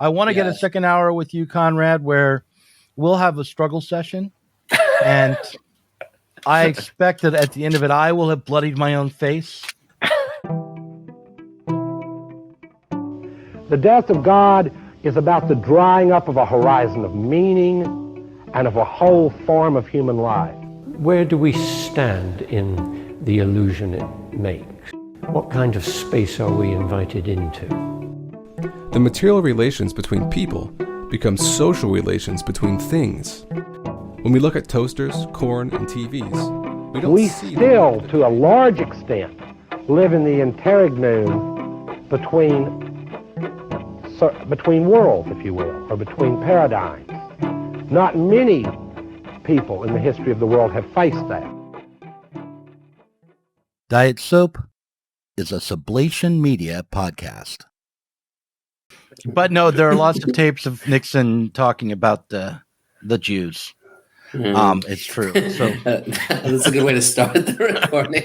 I want to get a second hour with you, Conrad, where we'll have a struggle session. And I expect that at the end of it, I will have bloodied my own face. The death of God is about the drying up of a horizon of meaning and of a whole form of human life. Where do we stand in the illusion it makes? What kind of space are we invited into? The material relations between people become social relations between things. When we look at toasters, corn, and TVs, we don't see still, to a large extent, live in the interregnum between worlds, if you will, or between paradigms. Not many people in the history of the world have faced that. Diet Soap is a Sublation Media podcast. But no, there are lots of tapes of Nixon talking about the Jews. It's true. So that's a good way to start the recording.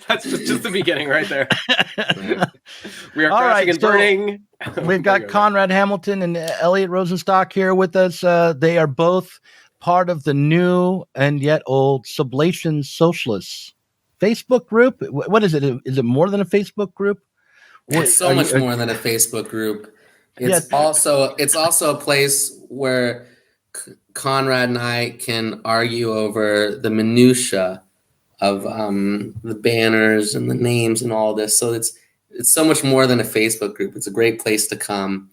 That's just the beginning right there. We are crashing and burning. We've got Conrad Hamilton and Eliot Rosenstock here with us. They are both part of the new and yet old Sublation Socialists Facebook group. What is it? Is it more than a Facebook group? It's so much more than a Facebook group. It's also a place where Conrad and I can argue over the minutia of the banners and the names and all this. So it's so much more than a Facebook group. It's a great place to come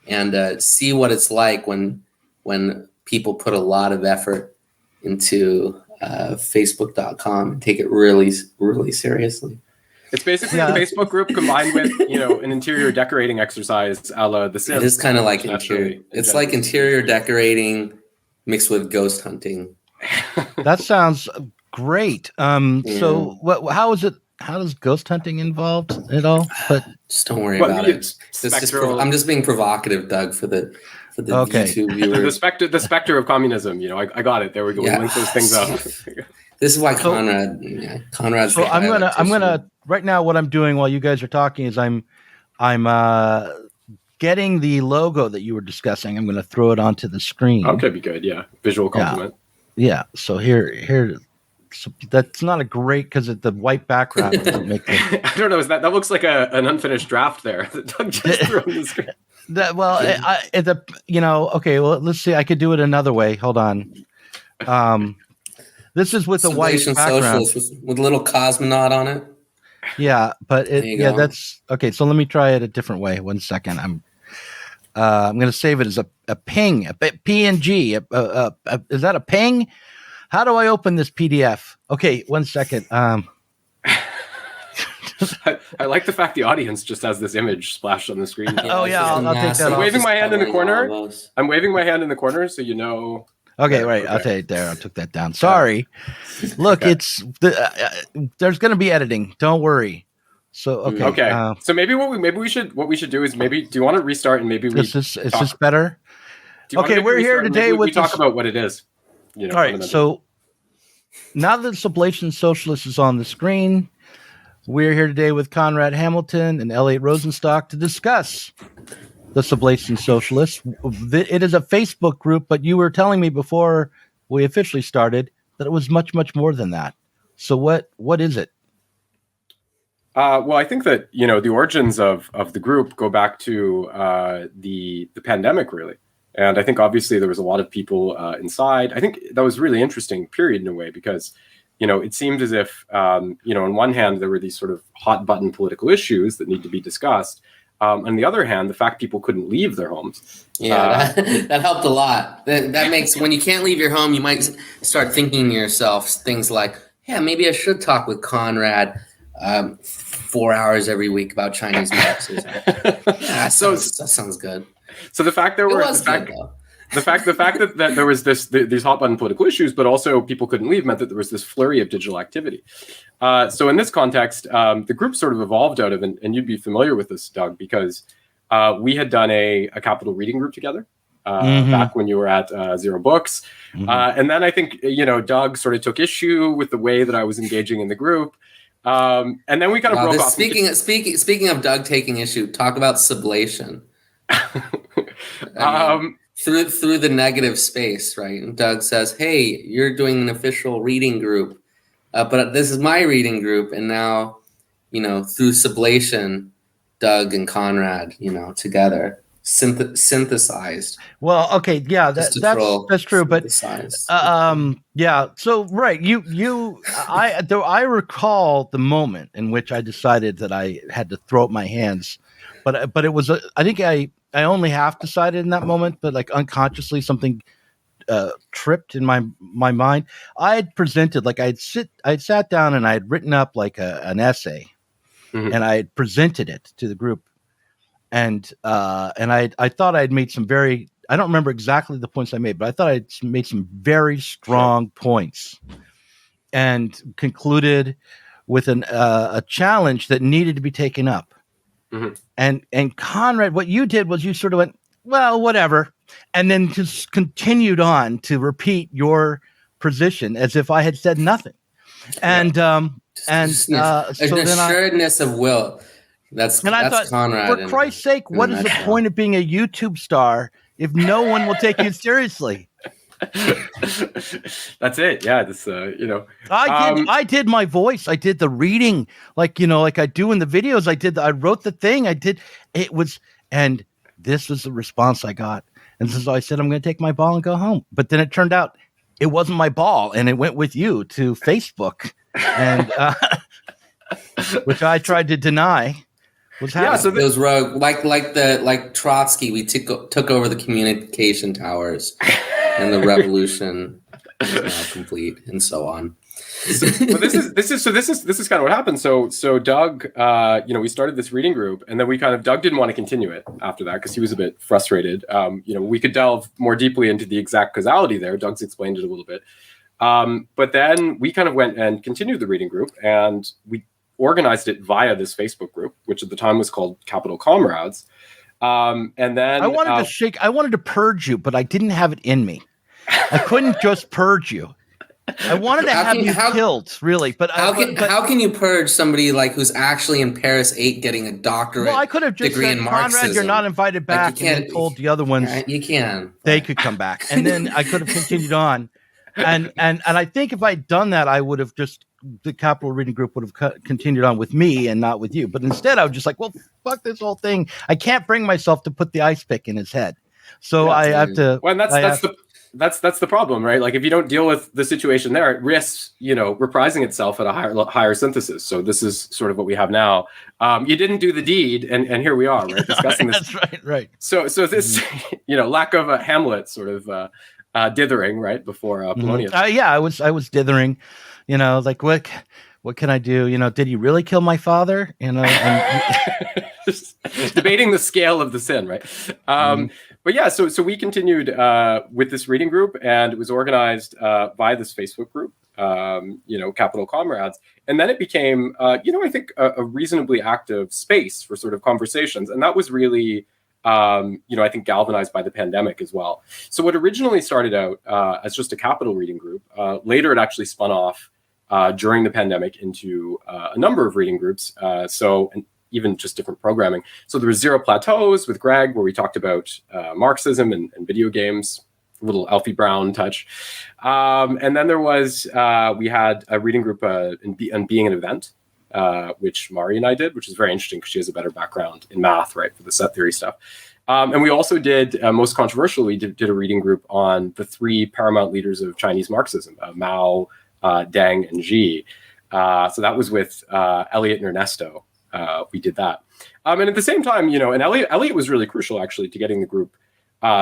and see what it's like when people put a lot of effort into Facebook.com and take it really, really seriously. It's basically a Facebook group combined with, an interior decorating exercise a la The Sims. It is kind of like interior. It's like interior decorating mixed with ghost hunting. That sounds great. So how is it? How does ghost hunting involved at all? But just don't worry about it. I'm just being provocative, Doug, for the YouTube viewers. the specter of communism. I got it. There we go. We link those things up. This is why Conrad's. So I'm gonna right now. What I'm doing while you guys are talking is I'm getting the logo that you were discussing. I'm going to throw it onto the screen. Okay, be good. Yeah, visual compliment. Yeah. So here. So that's not a great because the white background doesn't make it. I don't know. That looks like an unfinished draft there that Doug just threw on the screen. Okay. Well, let's see. I could do it another way. Hold on. This is with a white background with a little cosmonaut on it. Yeah, but that's okay. So let me try it a different way. 1 second. I'm going to save it as a ping, a PNG. Is that a ping? How do I open this PDF? Okay, 1 second. I like the fact the audience just has this image splashed on the screen. I'll take that. I'm waving my hand in the corner. I'm waving my hand in the corner so you know. Okay, right. Okay. I'll take it there. I took that down. Sorry. Look, it's there's going to be editing. Don't worry. So okay. Okay. So maybe what we should do is do you want to restart and maybe is this better? Okay, we're here today we talk about what it is. All right. So now that Sublation Socialist is on the screen, we're here today with Conrad Hamilton and Eliot Rosenstock to discuss the Sublation Socialists. It is a Facebook group, but you were telling me before we officially started that it was much, much more than that. So what is it? Well, I think that, the origins of the group go back to the pandemic, really. And I think obviously there was a lot of people inside. I think that was a really interesting period in a way because, it seemed as if, on one hand, there were these sort of hot button political issues that need to be discussed. On the other hand, the fact people couldn't leave their homes. Yeah, that helped a lot. That makes, when you can't leave your home, you might start thinking to yourself things like, yeah, maybe I should talk with Conrad 4 hours every week about Chinese Marxism. That sounds good. So the fact the fact that there was these hot button political issues, but also people couldn't leave, meant that there was this flurry of digital activity. So in this context, the group sort of evolved out of, and you'd be familiar with this, Doug, because we had done a capital reading group together back when you were at Zero Books. And then I think, Doug sort of took issue with the way that I was engaging in the group. And then we kind of broke off. Speaking of Doug taking issue, talk about Sublation. Through the negative space, right? And Doug says, "Hey, you're doing an official reading group, but this is my reading group." And now, through Sublation, Doug and Conrad, together synthesized. Well, okay, yeah, that's true, but yeah. So right, I recall the moment in which I decided that I had to throw up my hands, but it was I think I only half decided in that moment, but like unconsciously something tripped in my mind. I had presented I'd sat down and I had written up like an essay, and I had presented it to the group. And I thought I'd made some I don't remember exactly the points I made, but I thought I'd made some very strong points, and concluded with a challenge that needed to be taken up. And Conrad, what you did was you sort of went, well, whatever, and then just continued on to repeat your position as if I had said nothing. And an assuredness of will. That's Conrad. For Christ's sake, what is the point of being a YouTube star if no one will take you seriously? That's it. Yeah, I did my voice. I did the reading, like I do in the videos. I wrote the thing. And this was the response I got. And so I said, I'm going to take my ball and go home. But then it turned out it wasn't my ball, and it went with you to Facebook, and which I tried to deny. So those rogue, like Trotsky, we took over the communication towers, and the revolution is now complete, and so on. This is kind of what happened. So Doug, we started this reading group, and then Doug didn't want to continue it after that because he was a bit frustrated. We could delve more deeply into the exact causality there. Doug's explained it a little bit, but then we kind of went and continued the reading group, and we organized it via this Facebook group, which at the time was called Capital Comrades. And then I wanted to purge you, but I didn't have it in me. I couldn't just purge you. I wanted to have you killed, really. But how can you purge somebody who's actually in Paris 8 getting a doctorate? Well, I could have just said, Conrad, you're not invited back, and then told the other ones you can. They could come back, and then I could have continued on. And I think if I'd done that, I would have the Capital Reading Group would have continued on with me and not with you. But instead, I was just like, well, fuck this whole thing. I can't bring myself to put the ice pick in his head. So I have to. Well, that's the problem, right? Like if you don't deal with the situation there, it risks, reprising itself at a higher synthesis. So this is sort of what we have now. You didn't do the deed, and here we are, right? Discussing this. That's right. So this, lack of a Hamlet sort of dithering, right, before Polonius. I was dithering, like what can I do? Did he really kill my father? Just debating the scale of the sin, right? But yeah, so we continued with this reading group, and it was organized by this Facebook group, Capital Comrades, and then it became, I think a reasonably active space for sort of conversations, and that was really. I think galvanized by the pandemic as well. So what originally started out as just a Capital reading group, later it actually spun off during the pandemic into a number of reading groups. And even just different programming. So there was Zero Plateaus with Greg, where we talked about Marxism and video games, a little Alfie Brown touch. And then there was, we had a reading group on Being an Event, which Mari and I did, which is very interesting because she has a better background in math, right, for the set theory stuff. And we also did, most controversially, did a reading group on the three paramount leaders of Chinese Marxism, Mao, Deng, and Xi. So that was with Eliot and Ernesto. We did that. And at the same time, and Eliot was really crucial, actually, to getting the group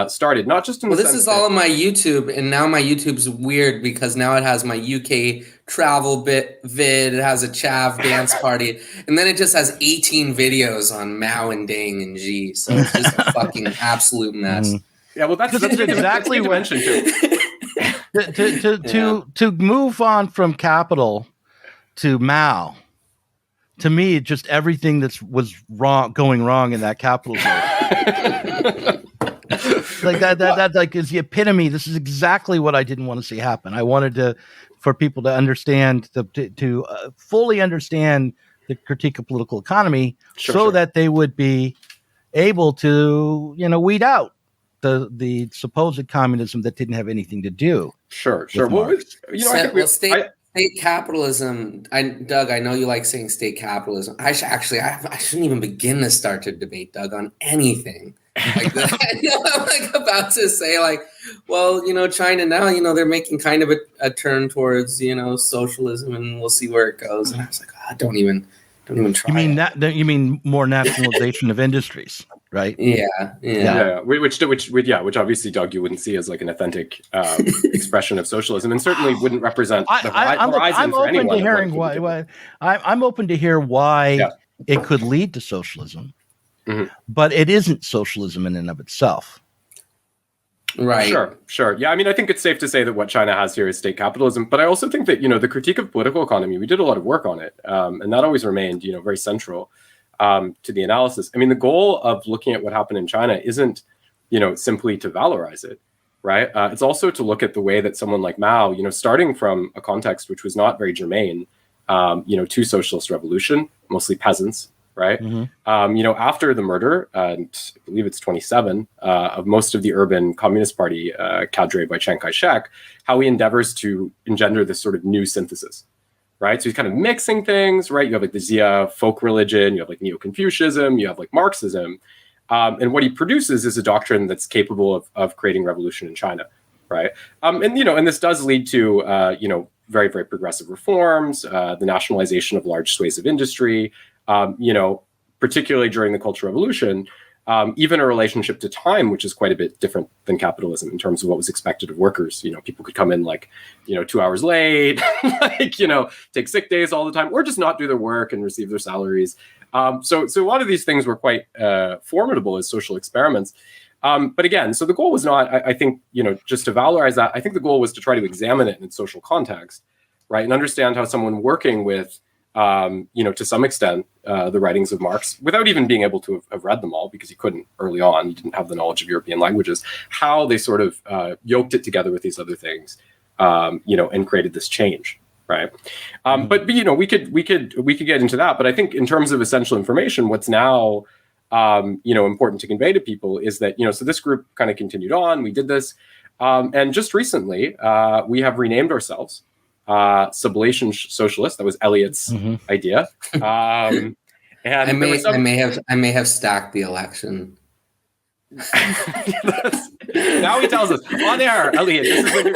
started, not just in the sense this is all on my YouTube, and now my YouTube's weird because now it has my UK travel vid, it has a chav dance party, and then it just has 18 videos on Mao and Deng and Xi, so it's just a fucking absolute mess. Yeah, well, that's exactly what mentioned to move on from Capital to Mao. To me, just everything was going wrong in that Capital group. Like that like is the epitome. This is exactly what I didn't want to see happen. I wanted for people to understand, to fully understand the critique of political economy, so that they would be able to, weed out the supposed communism that didn't have anything to do. Sure. Well, state capitalism. Doug, I know you like saying state capitalism. I shouldn't even begin to start to debate, Doug, on anything like that. I'm like about to say, like, well, China now, they're making kind of a turn towards, socialism, and we'll see where it goes. And I was like, don't even try. You mean more nationalization of industries, right? Yeah. Which obviously, Doug, you wouldn't see as like an authentic expression of socialism, and certainly wouldn't represent the horizon for anyone. I'm open to hear why it could lead to socialism, but it isn't socialism in and of itself. Right. Sure. Yeah, I mean, I think it's safe to say that what China has here is state capitalism, but I also think that, the critique of political economy, we did a lot of work on it, and that always remained, very central to the analysis. I mean, the goal of looking at what happened in China isn't, simply to valorize it, right? It's also to look at the way that someone like Mao, starting from a context which was not very germane, to socialist revolution, mostly peasants, right? After the murder, and I believe it's 27, of most of the urban Communist Party cadre by Chiang Kai-shek, how he endeavors to engender this sort of new synthesis, right? So he's kind of mixing things, right? You have like the Xia folk religion, you have like Neo-Confucianism, you have like Marxism, and what he produces is a doctrine that's capable of creating revolution in China, right? And this does lead to, very, very progressive reforms, the nationalization of large swathes of industry, particularly during the Cultural Revolution, even a relationship to time, which is quite a bit different than capitalism in terms of what was expected of workers. People could come in 2 hours late, take sick days all the time, or just not do their work and receive their salaries. So a lot of these things were quite formidable as social experiments. But again, so the goal was not, I think, just to valorize that. I think the goal was to try to examine it in its social context, right? And understand how someone working with, to some extent, the writings of Marx, without even being able to have read them all, because he couldn't early on, he didn't have the knowledge of European languages, how they sort of yoked it together with these other things, and created this change, right? But we could get into that. But I think in terms of essential information, what's now important to convey to people is that, so this group kind of continued on, we did this. And just recently, we have renamed ourselves Sublation Socialists. That was Eliot's idea. And I may have stacked the election. Now he tells us on air, Eliot, this is what you're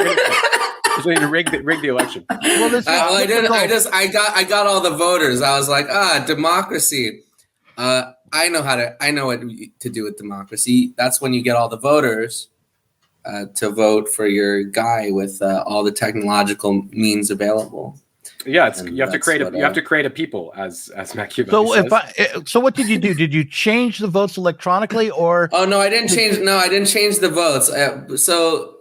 going to rig the election. Well, I got all the voters. I was like, democracy. I know what to do with democracy. That's when you get all the voters to vote for your guy with all the technological means available. Yeah, you have to create a people, as Machiavelli says. So what did you do? Did you change the votes electronically, or? Oh no, I didn't change. No, I didn't change the votes. So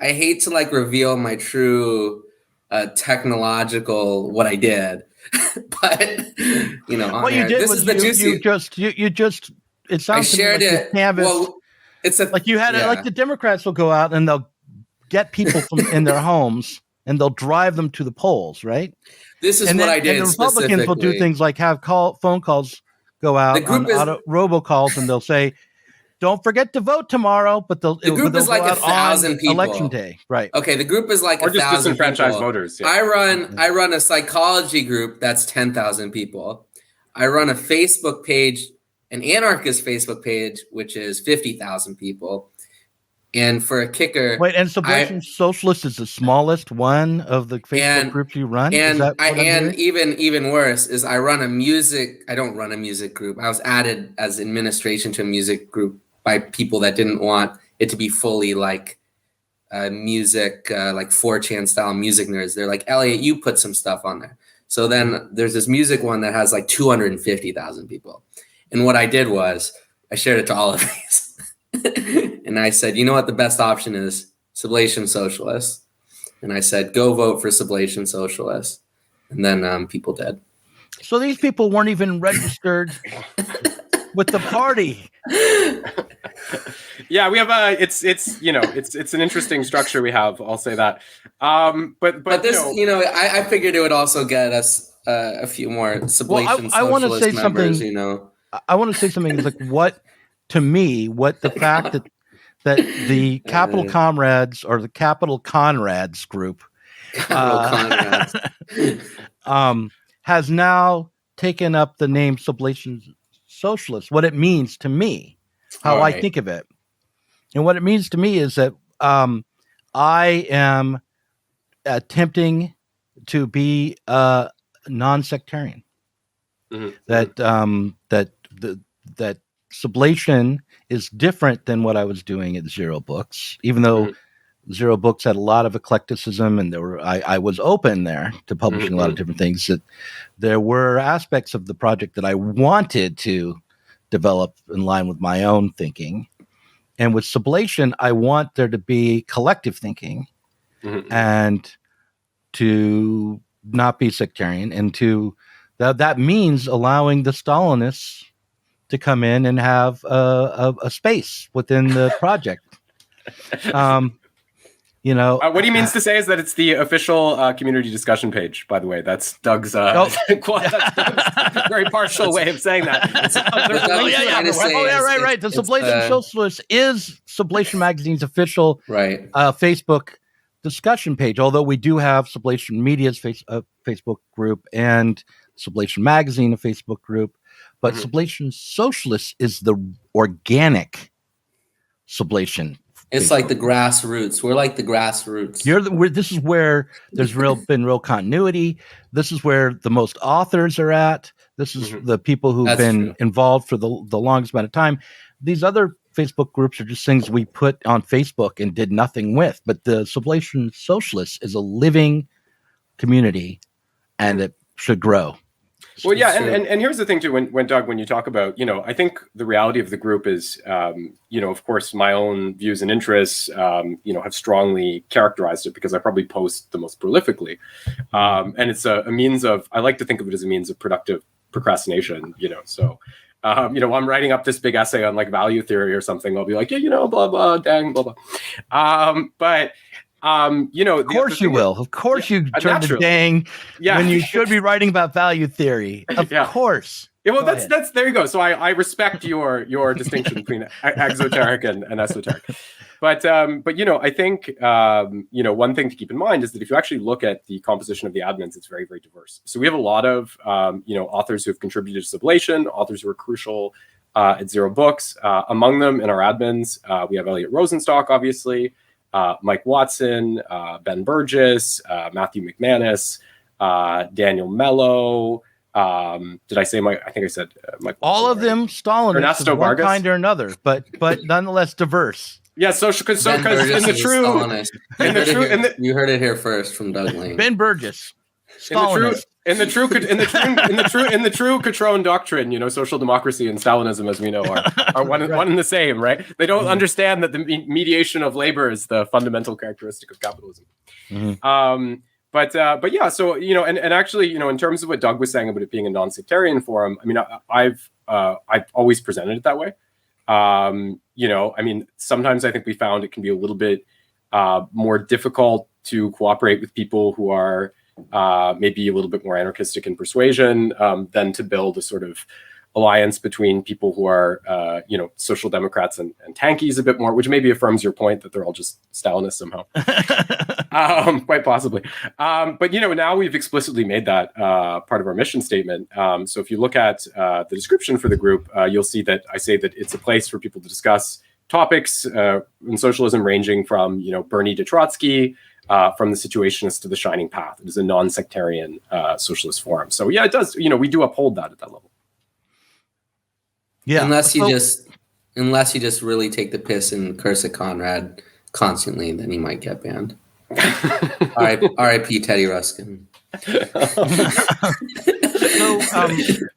I hate to reveal my true technological what I did. But what you did was you just it sounds I shared it. Canvas, well, it's you had it, the Democrats will go out and they'll get people from in their homes and they'll drive them to the polls, right? This is what I did. And the Republicans will do things like have phone calls go out on robocalls, and they'll say, "Don't forget to vote tomorrow." But the group is 1,000 people. Election day, right? Okay, the group is or just disenfranchised voters. Yeah. I run a psychology group that's 10,000 people. I run a Facebook page, an anarchist Facebook page, which is 50,000 people. And for a kicker, and Sublation Socialist is the smallest one of the Facebook groups you run. And even worse is I run a music. I don't run a music group. I was added as administration to a music group by people that didn't want it to be fully music, 4chan style music nerds. They're like, Eliot, you put some stuff on there. So then there's this music one that has 250,000 people. And what I did was I shared it to all of these. And I said, you know what the best option is? Sublation Socialists. And I said, go vote for Sublation Socialists. And then people did. So these people weren't even registered with the party. Yeah, we have it's an interesting structure we have. I'll say that. But this, I figured it would also get us a few more Sublation Socialist I want to say members, something. I want to say something is like what the fact that the Capital Comrades or the Capital Conrads group has now taken up the name Sublation Socialist, what it means to me, how I think of it. And what it means to me is that I am attempting to be non-sectarian. Mm-hmm. That Sublation is different than what I was doing at Zero Books, even though Zero Books had a lot of eclecticism, and I was open there to publishing a lot of different things. That there were aspects of the project that I wanted to develop in line with my own thinking. And with Sublation, I want there to be collective thinking and to not be sectarian, and to that means allowing the Stalinists to come in and have a space within the project. What he means to say is that it's the official community discussion page, by the way. That's Doug's, that's Doug's very partial way of saying that. Right. The Sublation Socialist is Sublation Magazine's official Facebook discussion page, although we do have Sublation Media's Facebook group and Sublation Magazine, a Facebook group. But Sublation Socialist is the organic Sublation. It's like the grassroots. We're like the grassroots. This is where there's been real continuity. This is where the most authors are at. This is the people who've been involved for the longest amount of time. These other Facebook groups are just things we put on Facebook and did nothing with. But the Sublation Socialist is a living community, and it should grow. Well, yeah, and here's the thing too. When Doug, when you talk about, I think the reality of the group is, of course, my own views and interests, have strongly characterized it because I probably post the most prolifically, and it's a means of. I like to think of it as a means of productive procrastination. So, I'm writing up this big essay on like value theory or something. I'll be like, blah blah, dang, blah blah, but. Of course you will. Of course you turn to dang when you should be writing about value theory. Of course. Yeah, well, that's there you go. So I respect your distinction between exoteric and esoteric. But I think one thing to keep in mind is that if you actually look at the composition of the admins, it's very, very diverse. So we have a lot of authors who have contributed to Sublation, authors who are crucial at Zero Books. Among them in our admins, we have Eliot Rosenstock, obviously. Mike Watson, Ben Burgess, Matthew McManus, Daniel Mello. Did I say Mike? I think I said Mike. All of them Stalinists, Ernesto of one Vargas. Kind or another, but nonetheless diverse. Yeah, because in the true, you heard it here first from Doug Lane. Ben Burgess, Stalinist. In the true Catrone doctrine, social democracy and Stalinism, as we know, are one and the same, right? They don't understand that the mediation of labor is the fundamental characteristic of capitalism. But yeah, so and actually, in terms of what Doug was saying about it being a non-sectarian forum, I mean, I've always presented it that way. Sometimes I think we found it can be a little bit more difficult to cooperate with people who are maybe a little bit more anarchistic in persuasion than to build a sort of alliance between people who are, social democrats and tankies a bit more, which maybe affirms your point that they're all just Stalinists somehow. Quite possibly. But, now we've explicitly made that part of our mission statement. So if you look at the description for the group, you'll see that I say that it's a place for people to discuss topics in socialism ranging from, Bernie to Trotsky, from the Situationists to the Shining Path. It is a non-sectarian socialist forum. So yeah, it does. We do uphold that at that level. Yeah, unless you just really take the piss and curse at Conrad constantly, then he might get banned. R.I.P. Teddy Ruskin. That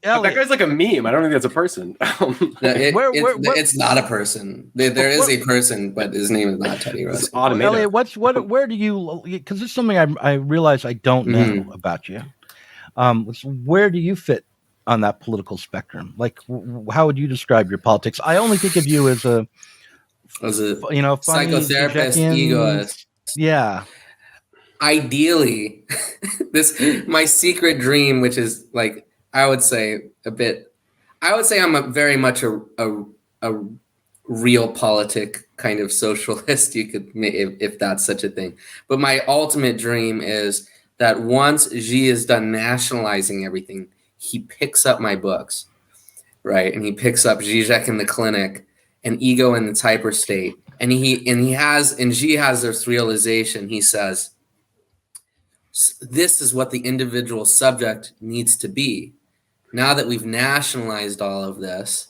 guy's like a meme. I don't think that's a person. It's not a person. There is a person, but his name is not Teddy Ruskin. Eliot, where do you? Because it's something I realize I don't know about you. Where do you fit on that political spectrum? Like, how would you describe your politics? I only think of you as a funny psychotherapist, egoist. Yeah. Ideally, my secret dream, which is like I would say a bit I would say I'm very much a realpolitik kind of socialist, you could, if that's such a thing. But my ultimate dream is that once Xi is done nationalizing everything, he picks up my books, right? And he picks up Zizek in the Clinic and Ego in the Hyperstate. And Xi has this realization. He says, this is what the individual subject needs to be. Now that we've nationalized all of this,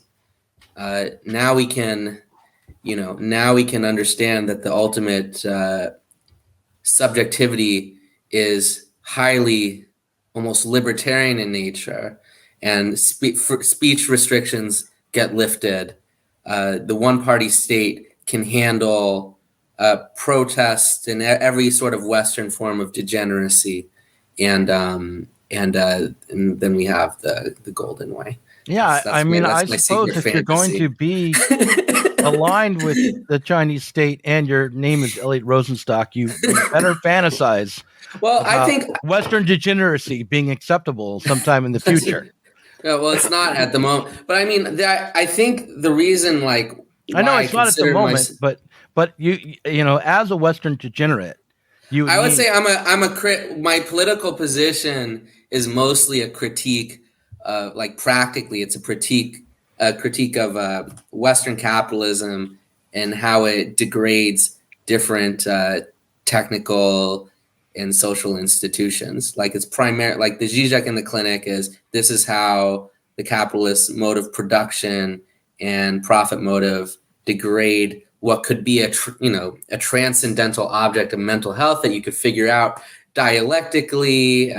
now we can understand that the ultimate subjectivity is highly, almost libertarian in nature, and speech restrictions get lifted. The one-party state can handle protest and every sort of Western form of degeneracy, and then we have the golden way. Yeah, I suppose if you're going to be aligned with the Chinese state and your name is Eliot Rosenstock, you better fantasize. Well, I think Western degeneracy being acceptable sometime in the future. Well, it's not at the moment, but I mean, I think the reason, like, I know it's not at the moment, but you as a Western degenerate, I would say my political position is mostly a critique. Like practically, it's a critique of Western capitalism and how it degrades different technical and social institutions. Like it's like the Zizek in the Clinic this is how the capitalist mode of production and profit motive degrade what could be a transcendental object of mental health that you could figure out dialectically,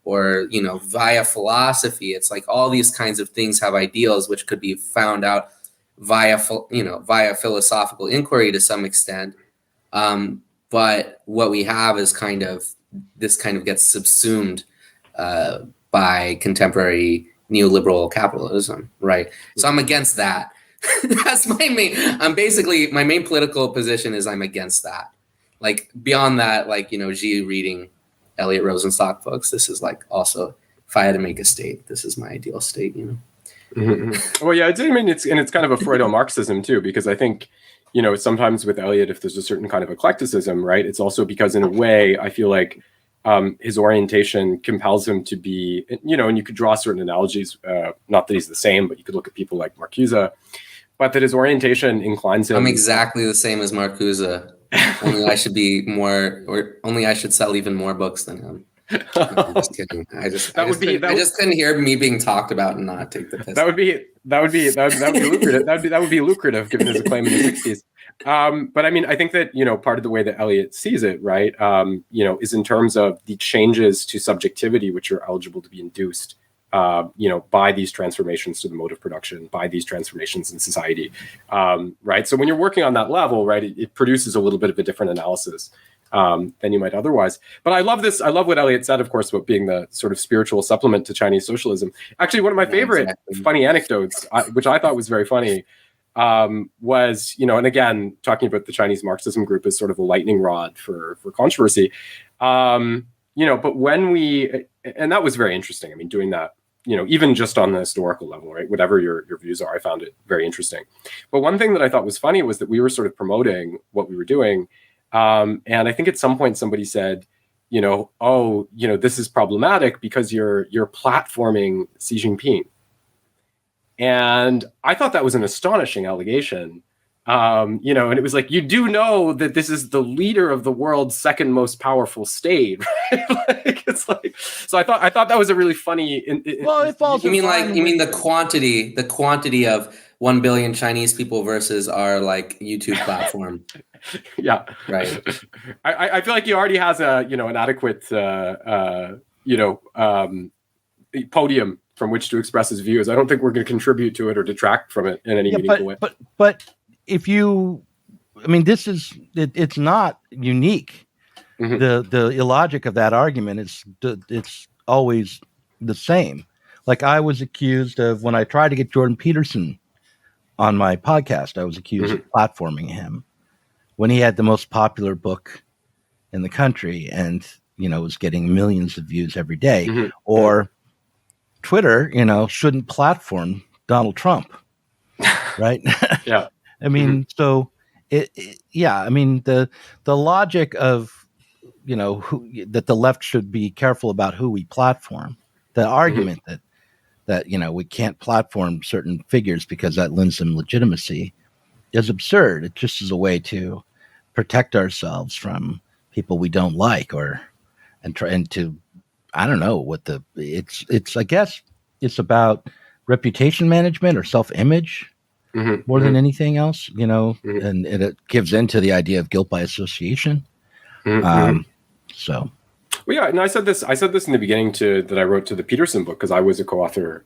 or via philosophy. It's like all these kinds of things have ideals which could be found out via philosophical inquiry to some extent. But what we have is this gets subsumed by contemporary neoliberal capitalism, right? So I'm against that. That's my main political position is I'm against that. Like beyond that, Xi reading Eliot Rosenstock books, this is like also, if I had to make a state, this is my ideal state, Mm-hmm. Well, yeah, it's kind of a Freudo-Marxism too, because I think, sometimes with Eliot, if there's a certain kind of eclecticism, right, it's also because in a way, I feel like his orientation compels him to be, and you could draw certain analogies, not that he's the same, but you could look at people like Marcuse, but that his orientation inclines him. I'm exactly the same as Marcuse. Only I should be more, or only I should sell even more books than him. I'm just kidding. I just couldn't hear me being talked about and not take the piss. That would be lucrative. That would be lucrative given his acclaim in the 60s. But I mean, I think that part of the way that Eliot sees it, right, is in terms of the changes to subjectivity which are eligible to be induced, by these transformations to the mode of production, by these transformations in society, right? So when you're working on that level, right, it produces a little bit of a different analysis than you might otherwise. But I love this. I love what Eliot said, of course, about being the sort of spiritual supplement to Chinese socialism. Actually, one of my favorite funny anecdotes, which I thought was very funny, was, and again, talking about the Chinese Marxism group as sort of a lightning rod for controversy, but when and that was very interesting. I mean, doing that, even just on the historical level, right? Whatever your views are, I found it very interesting. But one thing that I thought was funny was that we were sort of promoting what we were doing. And I think at some point somebody said, this is problematic because you're platforming Xi Jinping. And I thought that was an astonishing allegation. And it was like, you do know that this is the leader of the world's second most powerful state, right? So I thought that was a really funny. It falls. You mean the quantity of 1 billion Chinese people versus our YouTube platform. Yeah. Right. I feel like he already has an adequate, podium from which to express his views. I don't think we're going to contribute to it or detract from it in any meaningful way. But if it's not unique. Mm-hmm. The illogic of that argument it's always the same. Like I was accused of, when I tried to get Jordan Peterson on my podcast, I was accused of platforming him when he had the most popular book in the country and, was getting millions of views every day. Mm-hmm. Or Twitter, shouldn't platform Donald Trump, right? Yeah. I mean, so I mean, the logic of, that the left should be careful about who we platform, the argument that we can't platform certain figures because that lends them legitimacy is absurd. It just is a way to protect ourselves from people we don't like, and to, I don't know what it's I guess it's about reputation management or self-image more than anything else, and it gives into the idea of guilt by association. So. Well, yeah, and I said this in the beginning that I wrote to the Peterson book, because I was a co-author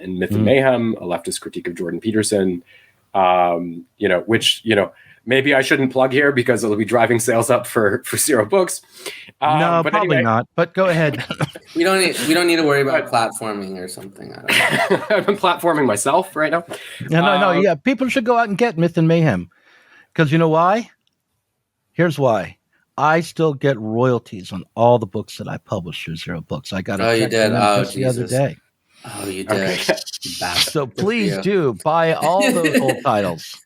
in Myth and Mayhem, a leftist critique of Jordan Peterson, which, maybe I shouldn't plug here because it'll be driving sales up for Zero Books. No, but probably anyway, not. But go ahead. We don't need to worry about platforming or something. I don't know. I'm platforming myself right now. No. Yeah, people should go out and get Myth and Mayhem, because you know why? Here's why. I still get royalties on all the books that I publish through Zero Books. I got a check from them just the other day. Oh, you did. Okay. So please do buy all those old titles.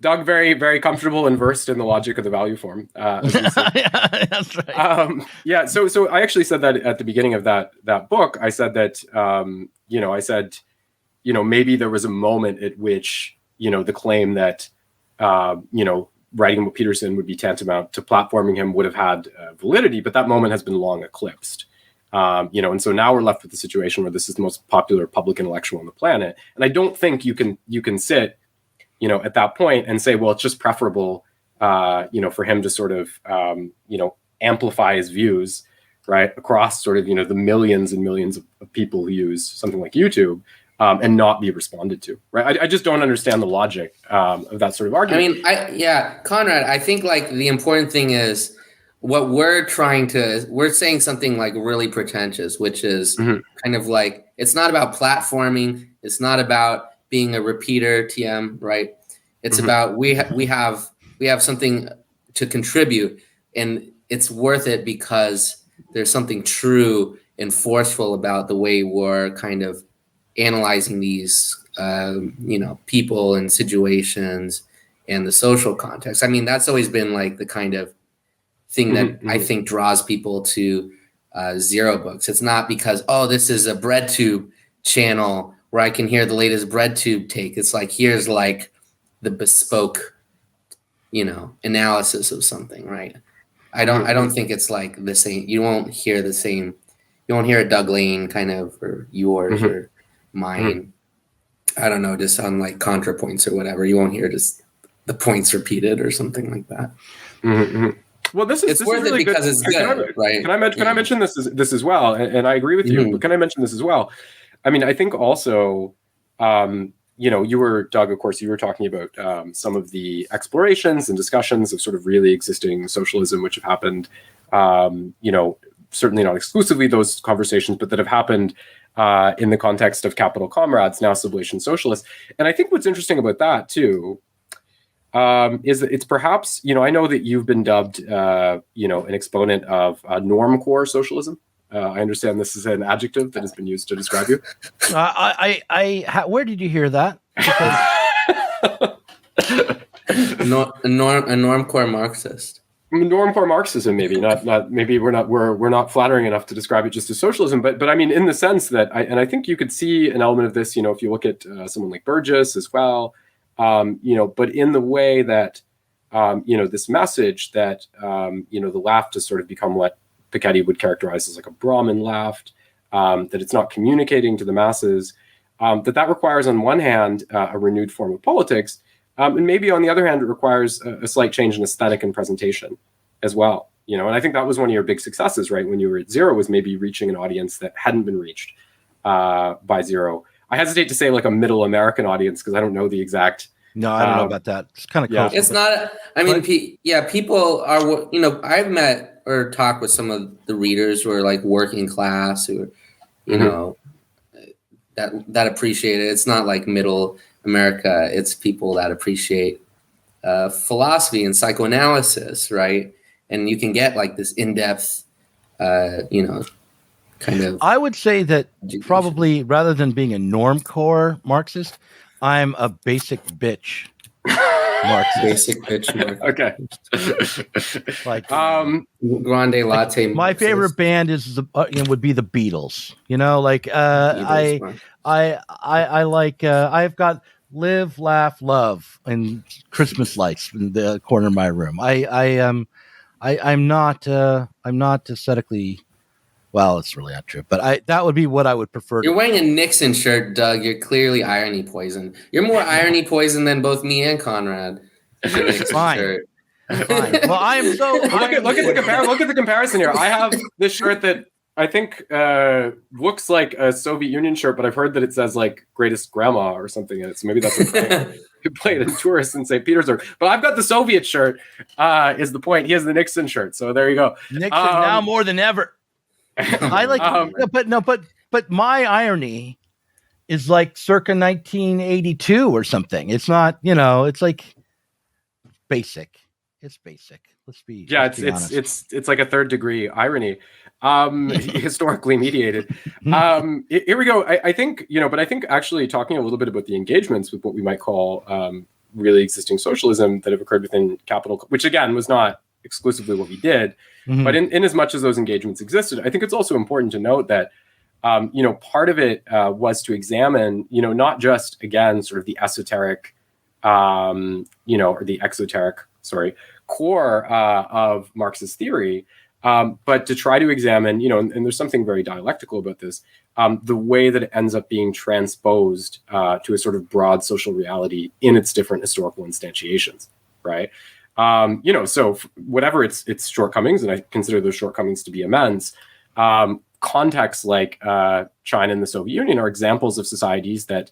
Doug, very, very comfortable and versed in the logic of the value form. As you said. Yeah, that's right. So I actually said that at the beginning of that book. I said that, maybe there was a moment at which, the claim that, writing about Peterson would be tantamount to platforming him would have had validity, but that moment has been long eclipsed. And so now we're left with the situation where this is the most popular public intellectual on the planet. And I don't think you can sit, at that point and say, well, it's just preferable, for him to sort of, amplify his views, right, across sort of, the millions and millions of people who use something like YouTube, and not be responded to, right? I just don't understand the logic of that sort of argument. I mean, Conrad, I think like the important thing is what we're saying something like really pretentious, which is kind of like, it's not about platforming. It's not about being a repeater TM, right? It's about, we have something to contribute, and it's worth it because there's something true and forceful about the way we're kind of analyzing these, people and situations and the social context. I mean, that's always been like the kind of thing that I think draws people to Zero Books. It's not because, this is a BreadTube channel where I can hear the latest BreadTube take. It's like, here's like the bespoke, analysis of something, right? I don't think it's like the same. You won't hear the same. You won't hear a Doug Lane kind of, or yours or mine. I don't know, just on like ContraPoints or whatever. You won't hear just the points repeated or something like that. Well, it's worth it because it's good, right? Can I mention this as well? And I agree with you, but can I mention this as well? I mean, I think also, you were, Doug, of course, you were talking about some of the explorations and discussions of sort of really existing socialism, which have happened, certainly not exclusively those conversations, but that have happened in the context of Capital Comrades, now Sublation Socialists. And I think what's interesting about that, too, is that it's perhaps, I know that you've been dubbed, an exponent of normcore socialism. I understand this is an adjective that has been used to describe you. Where did you hear that? A normcore Marxist. Normcore Marxism, maybe not. Maybe we're not flattering enough to describe it just as socialism, but I mean, in the sense that, I think you could see an element of this. If you look at someone like Burgess as well, but in the way that, this message that, the left has sort of become what Piketty would characterize as like a Brahmin left, that it's not communicating to the masses, that requires on one hand a renewed form of politics, and maybe on the other hand it requires a slight change in aesthetic and presentation as well. And I think that was one of your big successes, right, when you were at Zero, was maybe reaching an audience that hadn't been reached by Zero. I hesitate to say like a middle American audience because I don't know the exact. No, I don't know about that. It's kind of close. It's not. I mean, people are. I've met or talked with some of the readers who are like working class, who are, that appreciate it. It's not like middle America. It's people that appreciate philosophy and psychoanalysis, right? And you can get like this in-depth, kind of. I would say that probably rather than being a normcore Marxist, I'm a basic bitch Marxist. Basic bitch Marxist. Okay. Like grande latte. My favorite band is would be the Beatles. You know, like Beatles, I like I've got Live, Laugh, Love and Christmas lights in the corner of my room. I'm not aesthetically. Well, it's really not true, but that would be what I would prefer. You're wearing a Nixon shirt, Doug. You're clearly irony poison. You're more irony poison than both me and Conrad. Fine. Shirt. Fine. Well, I am so. Look at the comparison here. I have this shirt that I think looks like a Soviet Union shirt, but I've heard that it says like "Greatest Grandma" or something in it. So maybe that's who played in tourists in St. Petersburg. But I've got the Soviet shirt. Is the point? He has the Nixon shirt. So there you go. Nixon now more than ever. I like, but my irony is like circa 1982 or something. It's not, it's like basic. It's basic. Let's be honest. It's like a third degree irony, historically mediated. Here we go. I think, but I think actually talking a little bit about the engagements with what we might call really existing socialism that have occurred within capital, which again was not exclusively what we did. Mm-hmm. But in as much as those engagements existed, I think it's also important to note that, part of it was to examine, not just, again, sort of the esoteric, or the exoteric, core of Marxist theory, but to try to examine, and there's something very dialectical about this, the way that it ends up being transposed to a sort of broad social reality in its different historical instantiations, right? So whatever its shortcomings, and I consider those shortcomings to be immense, contexts like China and the Soviet Union are examples of societies that,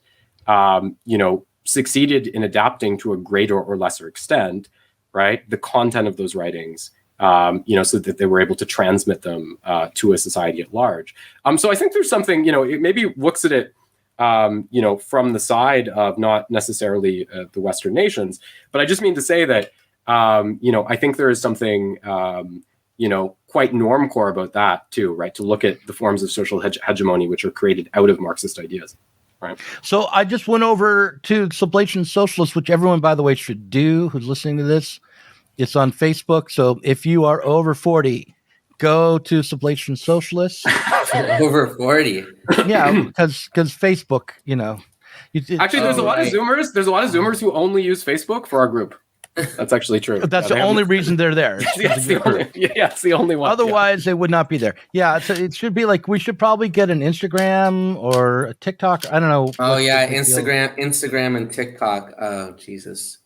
succeeded in adapting to a greater or lesser extent, right, the content of those writings, so that they were able to transmit them to a society at large. So I think there's something, it maybe looks at it, from the side of not necessarily the Western nations, but I just mean to say that, I think there is something, quite normcore about that too, right? To look at the forms of social hegemony which are created out of Marxist ideas, right? So I just went over to Sublation Socialists, which everyone, by the way, should do who's listening to this. It's on Facebook. So if you are over 40, go to Sublation Socialists. Over 40? Yeah, because Facebook, Actually, there's a lot of Zoomers. There's a lot of Zoomers who only use Facebook for our group. That's actually true. That's the only reason they're there. It's the only one. Otherwise, they would not be there. Yeah, it should be like we should probably get an Instagram or a TikTok. I don't know. Oh yeah, Instagram and TikTok. Oh Jesus,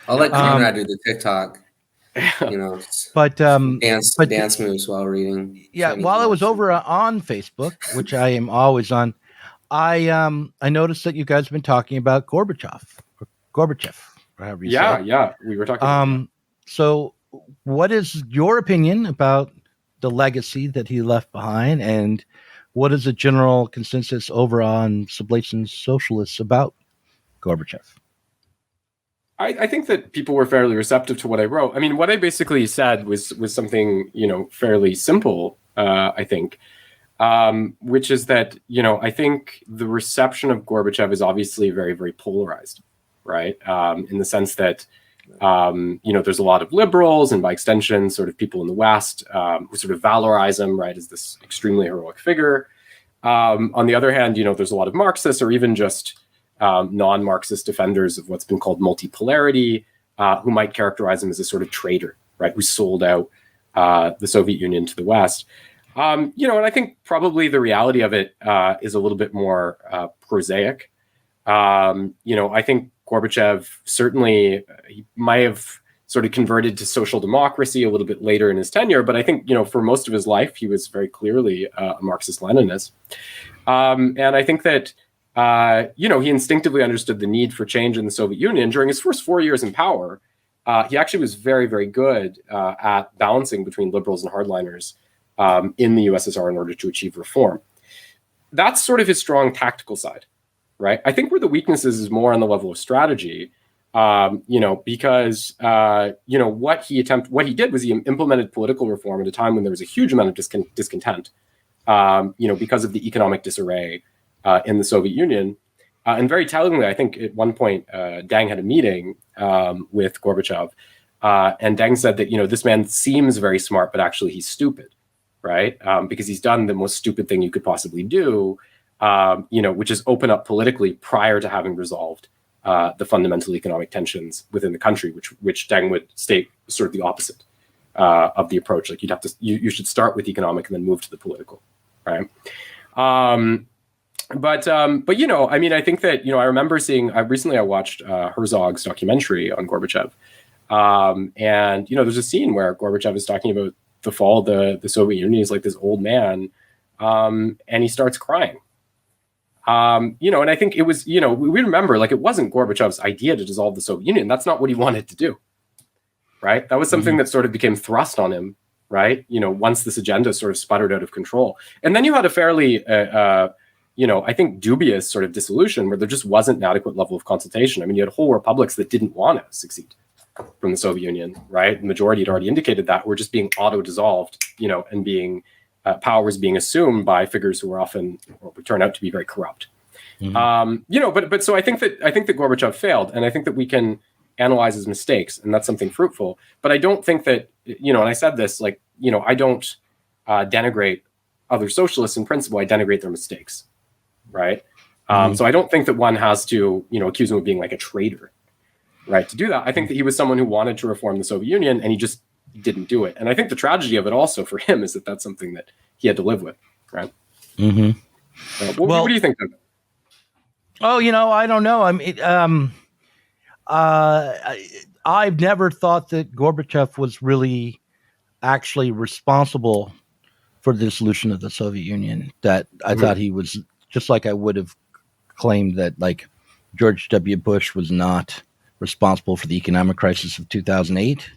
I'll let Conrad do the TikTok. But dance moves while reading. Yeah, while I was over on Facebook, which I am always on, I noticed that you guys have been talking about Gorbachev. Yeah, we were talking about so what is your opinion about the legacy that he left behind, and what is the general consensus over on Sublation Socialists about Gorbachev? I think that people were fairly receptive to what I wrote. I mean, what I basically said was something, fairly simple, I think, which is that, I think the reception of Gorbachev is obviously very, very polarized. Right. In the sense that, there's a lot of liberals and by extension, sort of people in the West who sort of valorize him, right, as this extremely heroic figure. On the other hand, there's a lot of Marxists or even just non-Marxist defenders of what's been called multipolarity, who might characterize him as a sort of traitor, right, who sold out the Soviet Union to the West. And I think probably the reality of it is a little bit more prosaic. I think Gorbachev certainly he might have sort of converted to social democracy a little bit later in his tenure, but I think for most of his life he was very clearly a Marxist-Leninist, and I think that he instinctively understood the need for change in the Soviet Union. During his first 4 years in power, he actually was very, very good at balancing between liberals and hardliners in the USSR in order to achieve reform. That's sort of his strong tactical side. Right. I think where the weaknesses is more on the level of strategy, because, what he did was he implemented political reform at a time when there was a huge amount of discontent because of the economic disarray in the Soviet Union. And very tellingly, I think at one point, Deng had a meeting with Gorbachev, and Deng said that, this man seems very smart, but actually he's stupid, right? Because he's done the most stupid thing you could possibly do, which is open up politically prior to having resolved the fundamental economic tensions within the country, which Deng would state sort of the opposite of the approach. Like you should start with economic and then move to the political, right? But I think that, I remember recently I watched Herzog's documentary on Gorbachev. And there's a scene where Gorbachev is talking about the fall of the Soviet Union. He's like this old man, and he starts crying. And I think it was, we remember, like, it wasn't Gorbachev's idea to dissolve the Soviet Union. That's not what he wanted to do, right? That was something that sort of became thrust on him, right? Once this agenda sort of sputtered out of control. And then you had a fairly, I think dubious sort of dissolution where there just wasn't an adequate level of consultation. I mean, you had whole republics that didn't want to succeed from the Soviet Union, right? The majority had already indicated that were just being auto-dissolved, and being power was being assumed by figures who were often, or would turn out to be very corrupt. But so I think that Gorbachev failed, and I think that we can analyze his mistakes, and that's something fruitful. But I don't think that, and I said this, like, I don't denigrate other socialists in principle. I denigrate their mistakes, right? So I don't think that one has to, accuse him of being like a traitor, right? To do that, I think that he was someone who wanted to reform the Soviet Union, and he just didn't do it. And I think the tragedy of it also for him is that that's something that he had to live with, right? What do you think of it? Oh, I don't know. I mean, I've never thought that Gorbachev was really actually responsible for the dissolution of the Soviet Union. That I thought he was, just like I would have claimed that, like, George W. Bush was not responsible for the economic crisis of 2008.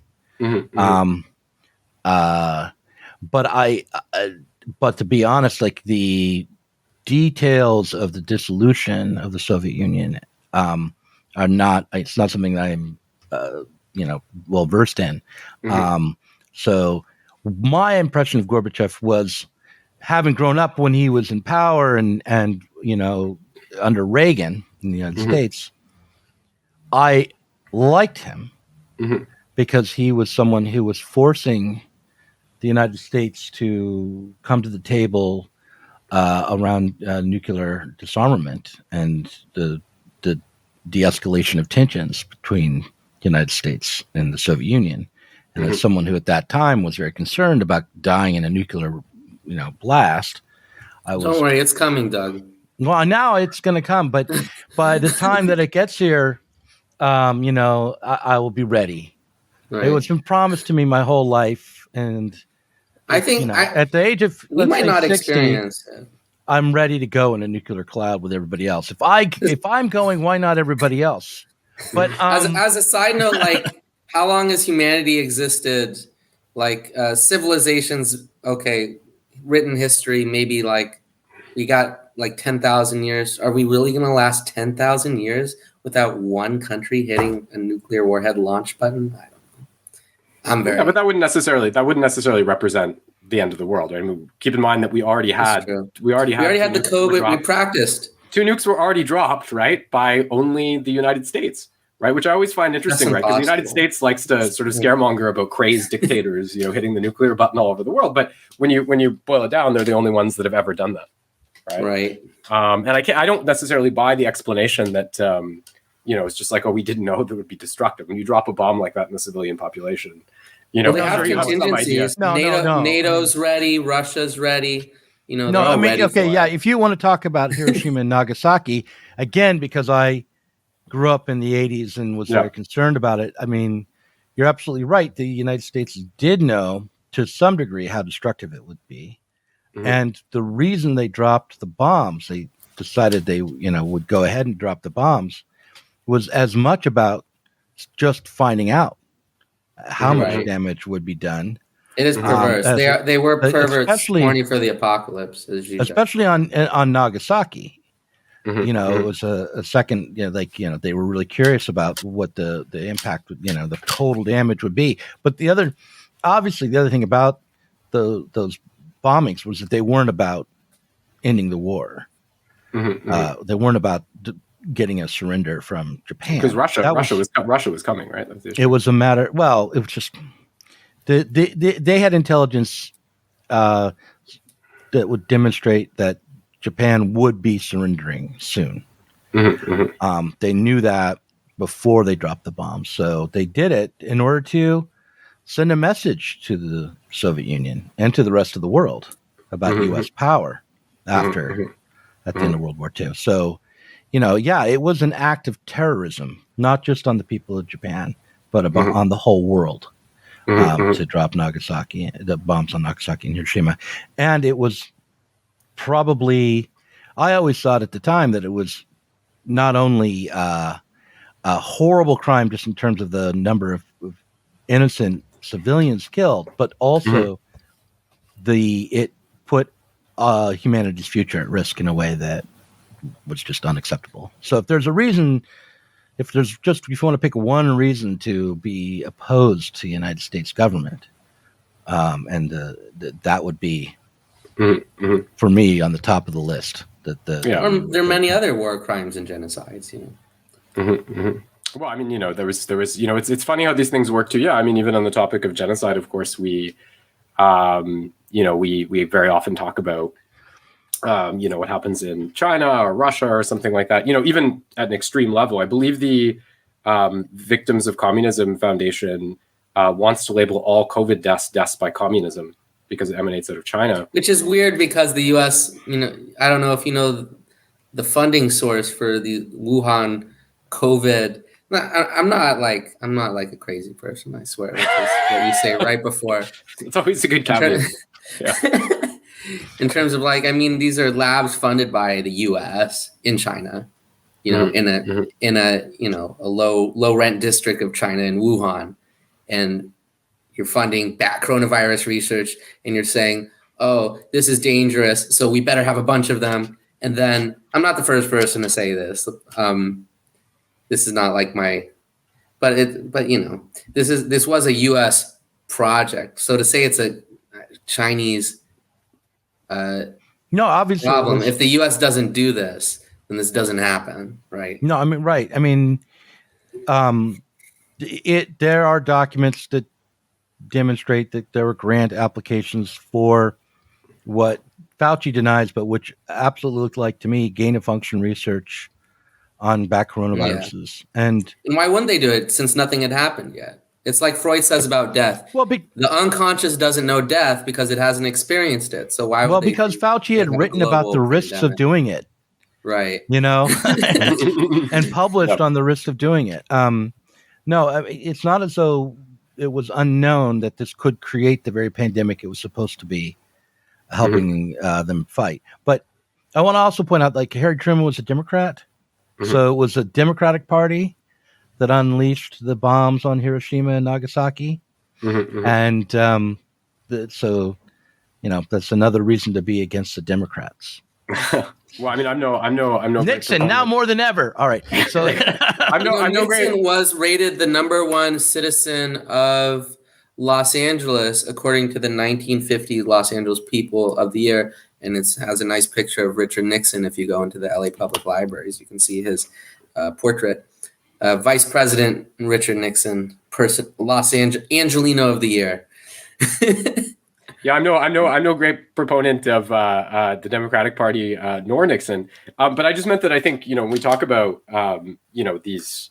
But to be honest, like, the details of the dissolution of the Soviet Union are not, it's not something that I'm, well versed in. So my impression of Gorbachev was, having grown up when he was in power and under Reagan in the United States, I liked him because he was someone who was forcing the United States to come to the table around nuclear disarmament and the de-escalation of tensions between the United States and the Soviet Union. And as someone who at that time was very concerned about dying in a nuclear, blast, don't worry, it's coming, Doug. Well, now it's going to come, but by the time that it gets here, I will be ready. Right. It was been promised to me my whole life, and I think at the age of, we might not 60, experience it. I'm ready to go in a nuclear cloud with everybody else. If I'm going, why not everybody else? But as a side note, like, how long has humanity existed? Like, civilizations, okay, written history, maybe like we got like 10,000 years. Are we really going to last 10,000 years without one country hitting a nuclear warhead launch button? I don't know. But that wouldn't necessarily represent the end of the world. Right? I mean, keep in mind that we already had the COVID. We practiced. 2 nukes were already dropped, right, by only the United States, right? Which I always find interesting, right? Because the United States likes to sort of scaremonger about crazed dictators, hitting the nuclear button all over the world. But when you boil it down, they're the only ones that have ever done that, right? Right. And I don't necessarily buy the explanation that it's just like, oh, we didn't know that it would be destructive. When you drop a bomb like that in the civilian population, they have contingencies. NATO's ready. Russia's ready. If you want to talk about Hiroshima and Nagasaki, again, because I grew up in the 80s and was very concerned about it, I mean, you're absolutely right. The United States did know to some degree how destructive it would be. And the reason they dropped the bombs, they decided they, would go ahead and drop the bombs, was as much about just finding out how much damage would be done. It is perverse. They were perverts warning for the apocalypse, especially on Nagasaki. It was a second. They were really curious about what the impact would, the total damage would be. But the other thing about those bombings was that they weren't about ending the war. They weren't about getting a surrender from Japan, because Russia was coming, right? It was a matter. Well, it was just they had intelligence that would demonstrate that Japan would be surrendering soon. They knew that before they dropped the bomb, so they did it in order to send a message to the Soviet Union and to the rest of the world about U.S. power at the end of World War II. So, it was an act of terrorism, not just on the people of Japan, but on the whole world, to drop the bombs on Nagasaki and Hiroshima. And it was probably, I always thought at the time that it was not only a horrible crime just in terms of the number of innocent civilians killed, but also it put humanity's future at risk in a way that was just unacceptable. So if there's a reason, if you want to pick one reason to be opposed to the United States government, that would be for me on the top of the list. There are many other war crimes and genocides, Well, I mean, there was, it's funny how these things work too. Yeah, I mean, even on the topic of genocide, of course, we very often talk about, what happens in China or Russia or something like that. Even at an extreme level, I believe the Victims of Communism Foundation wants to label all COVID deaths by communism because it emanates out of China. Which is weird because the U.S., I don't know if you know the funding source for the Wuhan COVID. I'm not like a crazy person, I swear. Which is what we say right before. It's always a good caveat. In terms of these are labs funded by the U.S. in China, in a low rent district of China in Wuhan, and you're funding back coronavirus research, and you're saying, oh, this is dangerous, so we better have a bunch of them. And then I'm not the first person to say this. This is not like this was a U.S. project. So to say it's a Chinese obviously problem, if the U.S. doesn't do this, then this doesn't happen, right? No, I mean, right. I mean, there are documents that demonstrate that there were grant applications for what Fauci denies, but which absolutely looked like to me gain of function research on back coronaviruses. And why wouldn't they do it since nothing had happened yet? It's like Freud says about death. Well, the unconscious doesn't know death because it hasn't experienced it. So why would Well, because Fauci had written about the risks of doing it. Right. And published on the risks of doing it. No, it's not as though it was unknown that this could create the very pandemic it was supposed to be helping them fight. But I want to also point out, Harry Truman was a Democrat. So it was a Democratic Party that unleashed the bombs on Hiroshima and Nagasaki. And so, that's another reason to be against the Democrats. Well, I mean, I'm no Nixon now more than ever. All right. So Nixon was rated the #1 citizen of Los Angeles according to the 1950 Los Angeles People of the Year. And it has a nice picture of Richard Nixon. If you go into the LA Public Libraries, you can see his portrait. Vice President Richard Nixon, Angelino of the Year. Yeah, I'm no great proponent of the Democratic Party nor Nixon, but I just meant that I think when we talk about these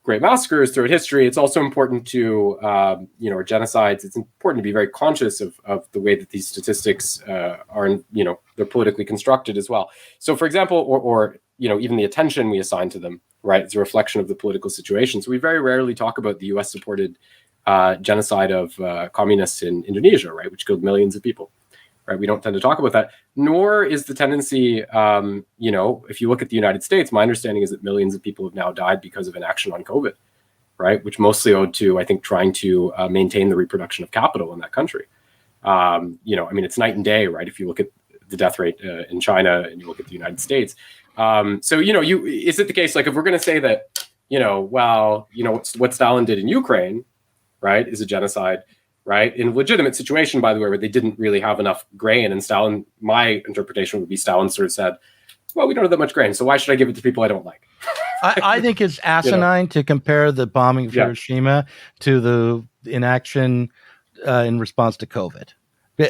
great massacres throughout history, it's also important to or genocides. It's important to be very conscious of the way that these statistics are they're politically constructed as well. So, for example, or even the attention we assign to them, right? It's a reflection of the political situation. So we very rarely talk about the U.S. supported genocide of communists in Indonesia, right, which killed millions of people, right? We don't tend to talk about that, nor is the tendency, if you look at the United States, my understanding is that millions of people have now died because of inaction on COVID, right, which mostly owed to, I think, trying to maintain the reproduction of capital in that country. I mean, it's night and day, right, if you look at the death rate in China and you look at the United States. So, is it the case, if we're going to say that, what Stalin did in Ukraine, right, is a genocide, right? In a legitimate situation, by the way, where they didn't really have enough grain, and Stalin, my interpretation would be Stalin sort of said, well, we don't have that much grain, so why should I give it to people I don't like? I think it's asinine to compare the bombing of Hiroshima to the inaction in response to COVID.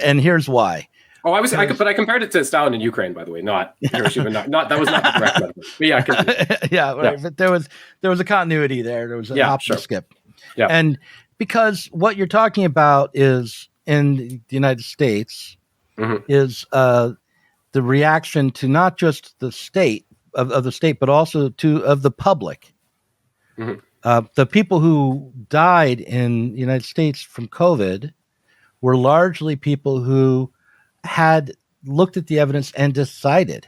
And here's why. Oh, but I compared it to Stalin in Ukraine, by the way, not Hiroshima. Not that was not the correct metaphor. But right. But there was a continuity there. There was a hop and skip. Yeah. And because what you're talking about is in the United States is the reaction to not just the state of the state, but also of the public. The people who died in the United States from COVID were largely people who had looked at the evidence and decided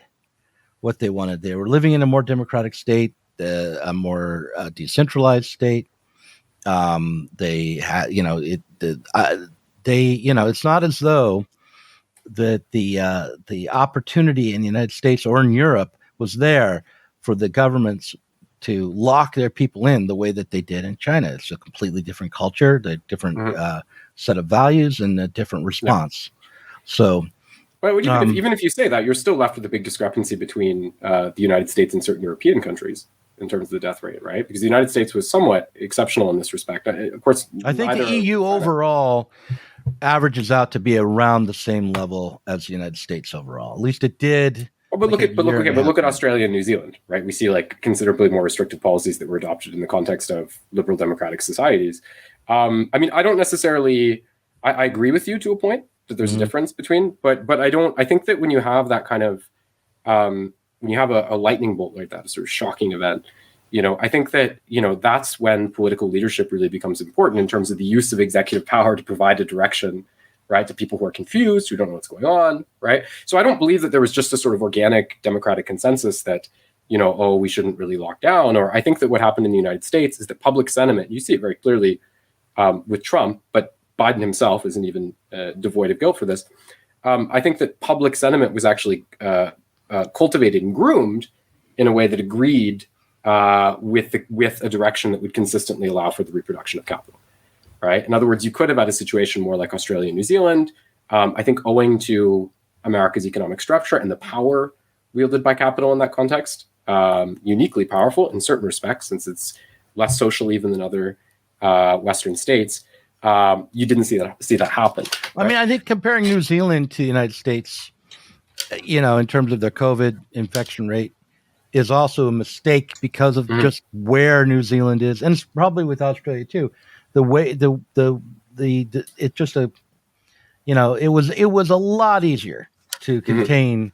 what they wanted. They were living in a more democratic state, a more decentralized state. They had, it's not as though that the opportunity in the United States or in Europe was there for the governments to lock their people in the way that they did in China. It's a completely different culture, a different set of values, and a different response. So, well, even if you say that, you're still left with a big discrepancy between the United States and certain European countries in terms of the death rate, right? Because the United States was somewhat exceptional in this respect. Of course, I think the EU overall averages out to be around the same level as the United States overall. At least it did. But look at Australia and New Zealand, right? We see like considerably more restrictive policies that were adopted in the context of liberal democratic societies. I don't necessarily. I agree with you to a point that there's a difference between, but I think that when you have that kind of when you have a lightning bolt like that, a sort of shocking event, I think that that's when political leadership really becomes important in terms of the use of executive power to provide a direction, right, to people who are confused, who don't know what's going on, right? So I don't believe that there was just a sort of organic democratic consensus that, we shouldn't really lock down. Or I think that what happened in the United States is that public sentiment, you see it very clearly with Trump, but Biden himself isn't even devoid of guilt for this. I think that public sentiment was actually cultivated and groomed in a way that agreed with a direction that would consistently allow for the reproduction of capital. Right. In other words, you could have had a situation more like Australia and New Zealand. I think owing to America's economic structure and the power wielded by capital in that context, uniquely powerful in certain respects, since it's less social even than other Western states. You didn't see that happen. Right? I think comparing New Zealand to the United States, in terms of their COVID infection rate, is also a mistake because of just where New Zealand is, and it's probably with Australia too. The way it just it was a lot easier to contain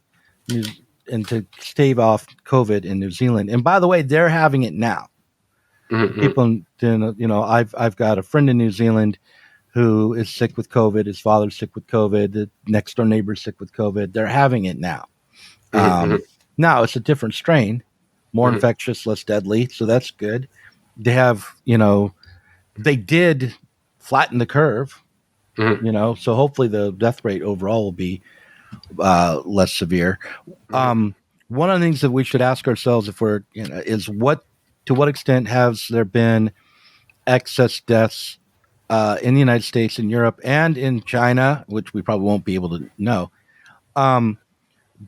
and to stave off COVID in New Zealand. And by the way, they're having it now. People, I've got a friend in New Zealand who is sick with COVID. His father's sick with COVID. The next door neighbor's sick with COVID. They're having it now. Now it's a different strain, more infectious, less deadly. So that's good. They have, they did flatten the curve, so hopefully the death rate overall will be less severe. One of the things that we should ask ourselves is to what extent has there been excess deaths in the United States, in Europe, and in China, which we probably won't be able to know,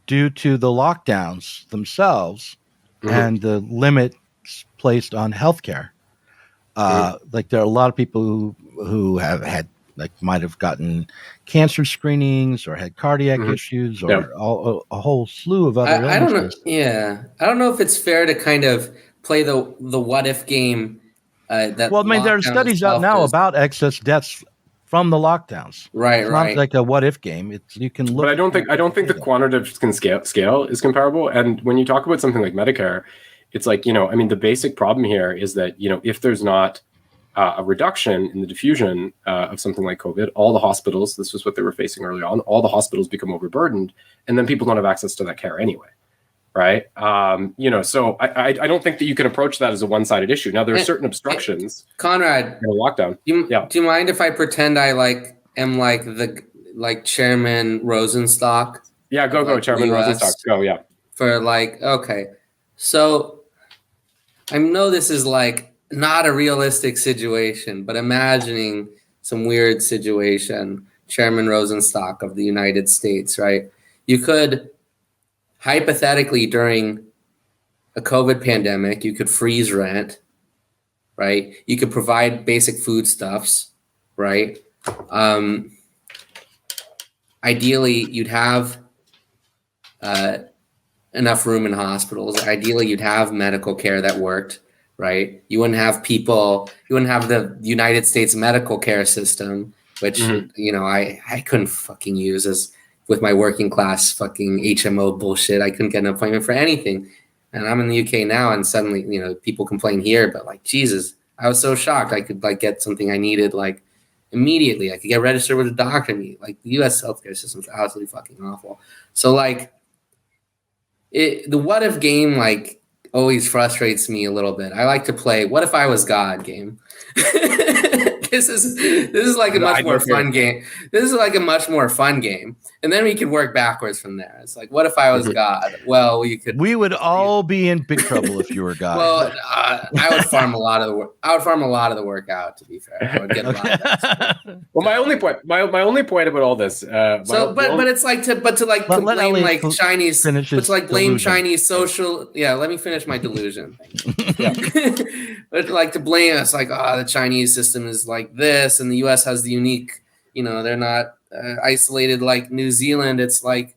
due to the lockdowns themselves and the limits placed on healthcare. Like there are a lot of people who have had might have gotten cancer screenings or had cardiac issues or a whole slew of other illnesses. I don't know. Yeah, I don't know if it's fair to kind of play the what if game. There are studies out now about excess deaths from the lockdowns. Right, it's not like a what if game. You can look. But I don't think the quantitative scale is comparable. And when you talk about something like Medicare, it's like, the basic problem here is that, if there's not a reduction in the diffusion of something like COVID, all the hospitals, this was what they were facing early on, all the hospitals become overburdened, and then people don't have access to that care anyway. Right. So I don't think that you can approach that as a one-sided issue. Now, there are certain obstructions. Conrad, in a lockdown. Do you mind if I pretend I am Chairman Rosenstock? Yeah, go, Chairman Rosenstock. Go, yeah. Okay. So I know this is not a realistic situation, but imagining some weird situation, Chairman Rosenstock of the United States, right? You could hypothetically during a COVID pandemic, you could freeze rent, right? You could provide basic foodstuffs, right? Ideally, you'd have enough room in hospitals. Ideally, you'd have medical care that worked, right? You wouldn't have the United States medical care system, which, I couldn't fucking use as with my working class fucking HMO bullshit. I couldn't get an appointment for anything. And I'm in the UK now, and suddenly, people complain here, but like, Jesus, I was so shocked. I could like get something I needed like immediately. I could get registered with a doctor. Like the US healthcare system is absolutely fucking awful. So like the what if game like always frustrates me a little bit. I like to play what if I was God game. This is like a much more fun game. This is like a much more fun game. And then we can work backwards from there. It's like, what if I was God? Well, we would all be in big trouble if you were God. Well, I would farm a lot of the work. I would farm a lot of the work out, to be fair. I would get a lot of that. Well, my only point about all this. But it's like to blame like Chinese, but to like blame Chinese social. Yeah, let me finish my delusion. But like to blame us, like, the Chinese system is like this, and the U.S. has the unique. They're not isolated like New Zealand. It's like,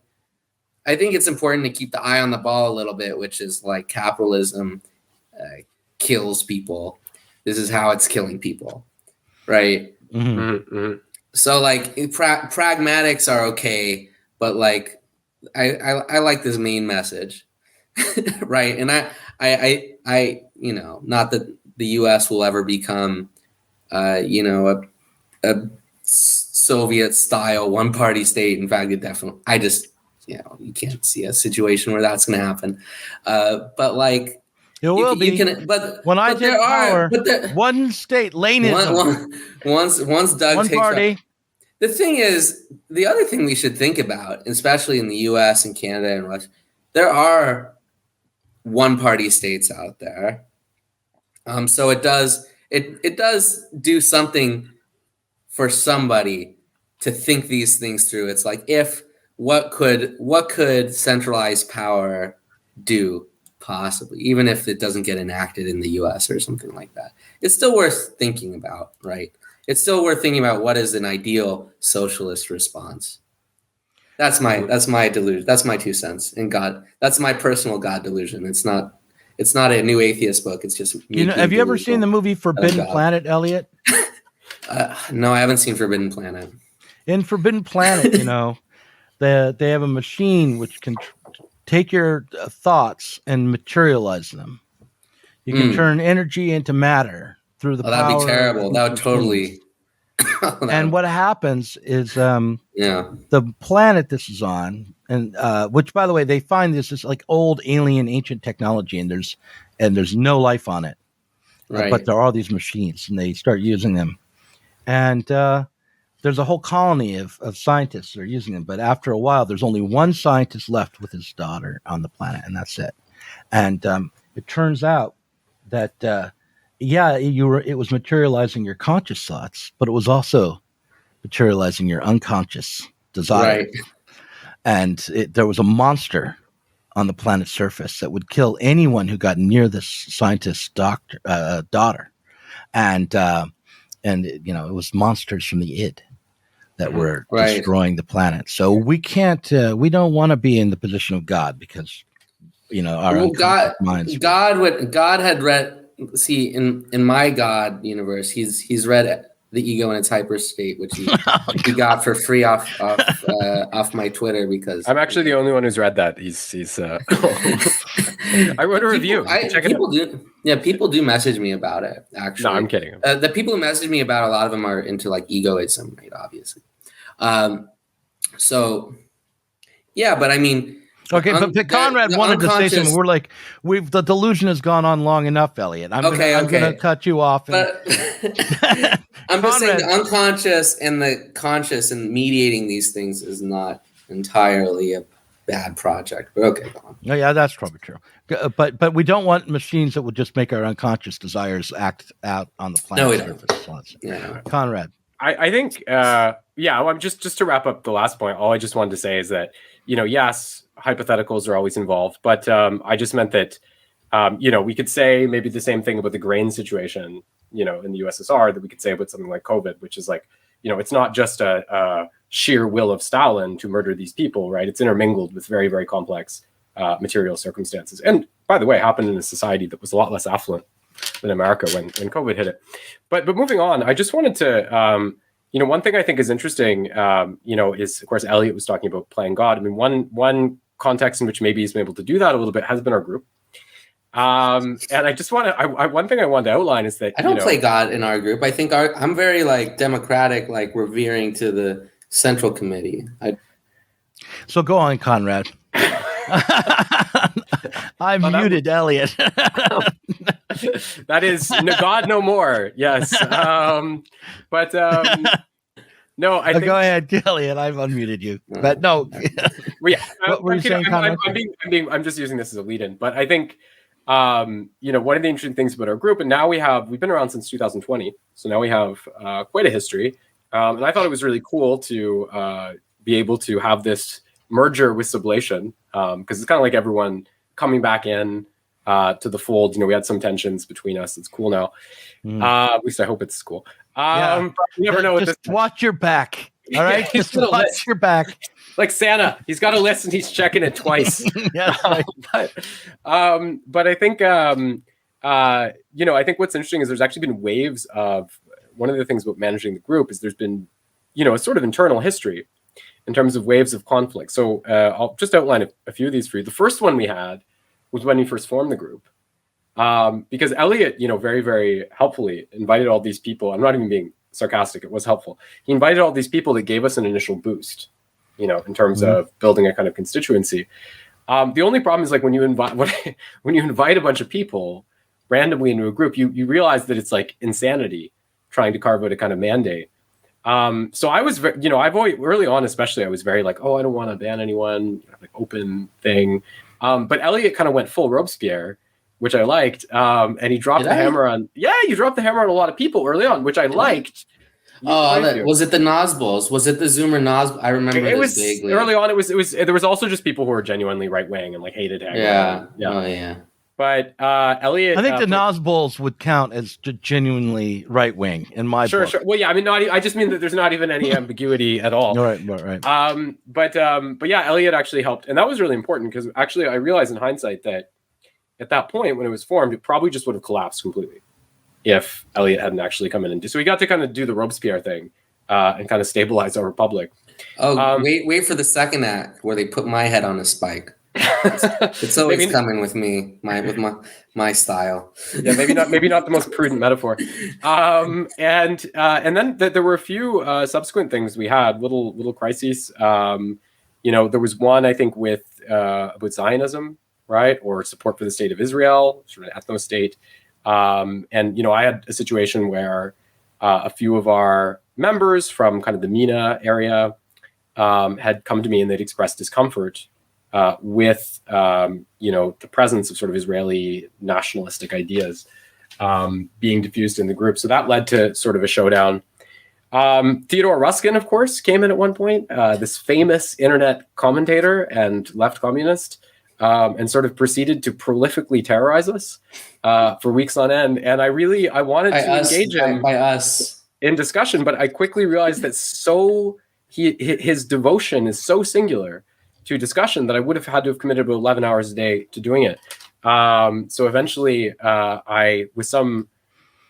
I think it's important to keep the eye on the ball a little bit, which is like capitalism kills people. This is how it's killing people, right? Mm-hmm. Mm-hmm. So like pragmatics are okay, but like I like this main message, right? And I not that the U.S. will ever become a Soviet style one party state. In fact, it definitely. I just you can't see a situation where that's going to happen. But like. It will be. When I take power, one state, laneism. Once Doug one takes party. The thing is, the other thing we should think about, especially in the U.S. and Canada and Russia, there are one-party states out there. So it does do something for somebody to think these things through. It's like, what could centralized power do? Possibly, even if it doesn't get enacted in the U.S. or something like that, it's still worth thinking about, right? It's still worth thinking about what is an ideal socialist response. That's my delusion. That's my 2 cents. And God, that's my personal God delusion. It's not a new atheist book. It's just have you ever seen the movie Forbidden Planet, Eliot? No, I haven't seen Forbidden Planet. In Forbidden Planet, they have a machine which can take your thoughts and materialize them. You can turn energy into matter through the power. That'd be terrible. That would totally. And what happens is, the planet this is on, and which, by the way, they find this is like old alien, ancient technology, and there's no life on it, right? But there are these machines, and they start using them, and there's a whole colony of scientists that are using them. But after a while, there's only one scientist left with his daughter on the planet, and that's it. And it turns out that, it was materializing your conscious thoughts, but it was also materializing your unconscious desire. Right. And there was a monster on the planet's surface that would kill anyone who got near this scientist's daughter. And it was monsters from the id that were destroying the planet. So we don't want to be in the position of God, because our minds. God had read. See, in my God universe, he's read The Ego in its Hyper State, which he got for free off my Twitter, because I'm actually the only one who's read that. He's I wrote a review. People do message me about it. Actually, no, I'm kidding. The people who message me about it, a lot of them are into like egoism, right? Obviously. So, yeah, but I mean. Okay, but Conrad wanted to say something. We're like, the delusion has gone on long enough, Eliot. I'm going to cut you off. I'm just saying the unconscious and the conscious and mediating these things is not entirely a bad project. But okay, go on. Oh, yeah, that's probably true. But we don't want machines that will just make our unconscious desires act out on the planet. No, we don't. Yeah. Conrad. I think, I'm just to wrap up the last point, all I just wanted to say is that, yes, hypotheticals are always involved, but I just meant that, we could say maybe the same thing about the grain situation, in the USSR that we could say about something like COVID, which is like, it's not just a sheer will of Stalin to murder these people, right? It's intermingled with very, very complex material circumstances. And by the way, happened in a society that was a lot less affluent than America when COVID hit it. But moving on, I just wanted to, one thing I think is interesting, is of course Eliot was talking about playing God. I mean, one context in which maybe he's been able to do that a little bit has been our group. And I just want to, one thing I wanted to outline is that I don't play God in our group. I think I'm very like democratic, like revering to the Central Committee. So go on, Conrad. I muted Eliot. That is God no more. Yes. No, I think... Go ahead, Eliot. I've unmuted you. But no. Well, yeah. What were you saying, Conrad? I'm just using this as a lead-in. But I think, one of the interesting things about our group, and now we've been around since 2020. So now we have quite a history. And I thought it was really cool to be able to have this merger with Sublation, because it's kind of like everyone coming back in to the fold. We had some tensions between us. It's cool now. At least I hope it's cool. Yeah. You never know. Just watch your back. All right, just watch your back. Like Santa, he's got a list and he's checking it twice. Yeah. Right. But I think I think what's interesting is there's actually been waves of, one of the things about managing the group is there's been a sort of internal history in terms of waves of conflict. So I'll just outline a few of these for you. The first one we had was when we first formed the group, because Eliot, very, very helpfully invited all these people. I'm not even being sarcastic. It was helpful. He invited all these people that gave us an initial boost, in terms of building a kind of constituency. The only problem is like when you invite a bunch of people randomly into a group, you realize that it's like insanity trying to carve out a kind of mandate. So I was, I've always, early on especially, I was very like, oh, I don't want to ban anyone, like open thing. But Eliot kind of went full Robespierre, which I liked. And he dropped the hammer on, you dropped the hammer on a lot of people early on, which I liked. Was it the Nosballs? Was it the Zoomer Nos? I remember it was vaguely. Early on. It was there was also just people who were genuinely right wing and like hated him. Yeah. Oh yeah. But Eliot, I think the Nosballs would count as genuinely right wing in my book. Sure. Well, yeah. I mean, I just mean that there's not even any ambiguity at all. Right. But yeah, Eliot actually helped, and that was really important because actually I realized in hindsight that at that point when it was formed, it probably just would have collapsed completely if Eliot hadn't actually come in and do. So we got to kind of do the Robespierre thing and kind of stabilize our republic. Oh, wait for the second act where they put my head on a spike. It's always coming with me, with my style. Yeah, maybe not the most prudent metaphor. And then there were a few subsequent things we had, little crises. There was one I think with about Zionism, right, or support for the state of Israel, sort of ethno state. And I had a situation where a few of our members from kind of the MENA area had come to me and they'd expressed discomfort with the presence of sort of Israeli nationalistic ideas being diffused in the group. So that led to sort of a showdown. Theodore Ruskin, of course, came in at one point, this famous internet commentator and left communist, and sort of proceeded to prolifically terrorize us for weeks on end. And I wanted to engage him in discussion, but I quickly realized that his devotion is so singular to discussion that I would have had to have committed about 11 hours a day to doing it. So eventually I, with some,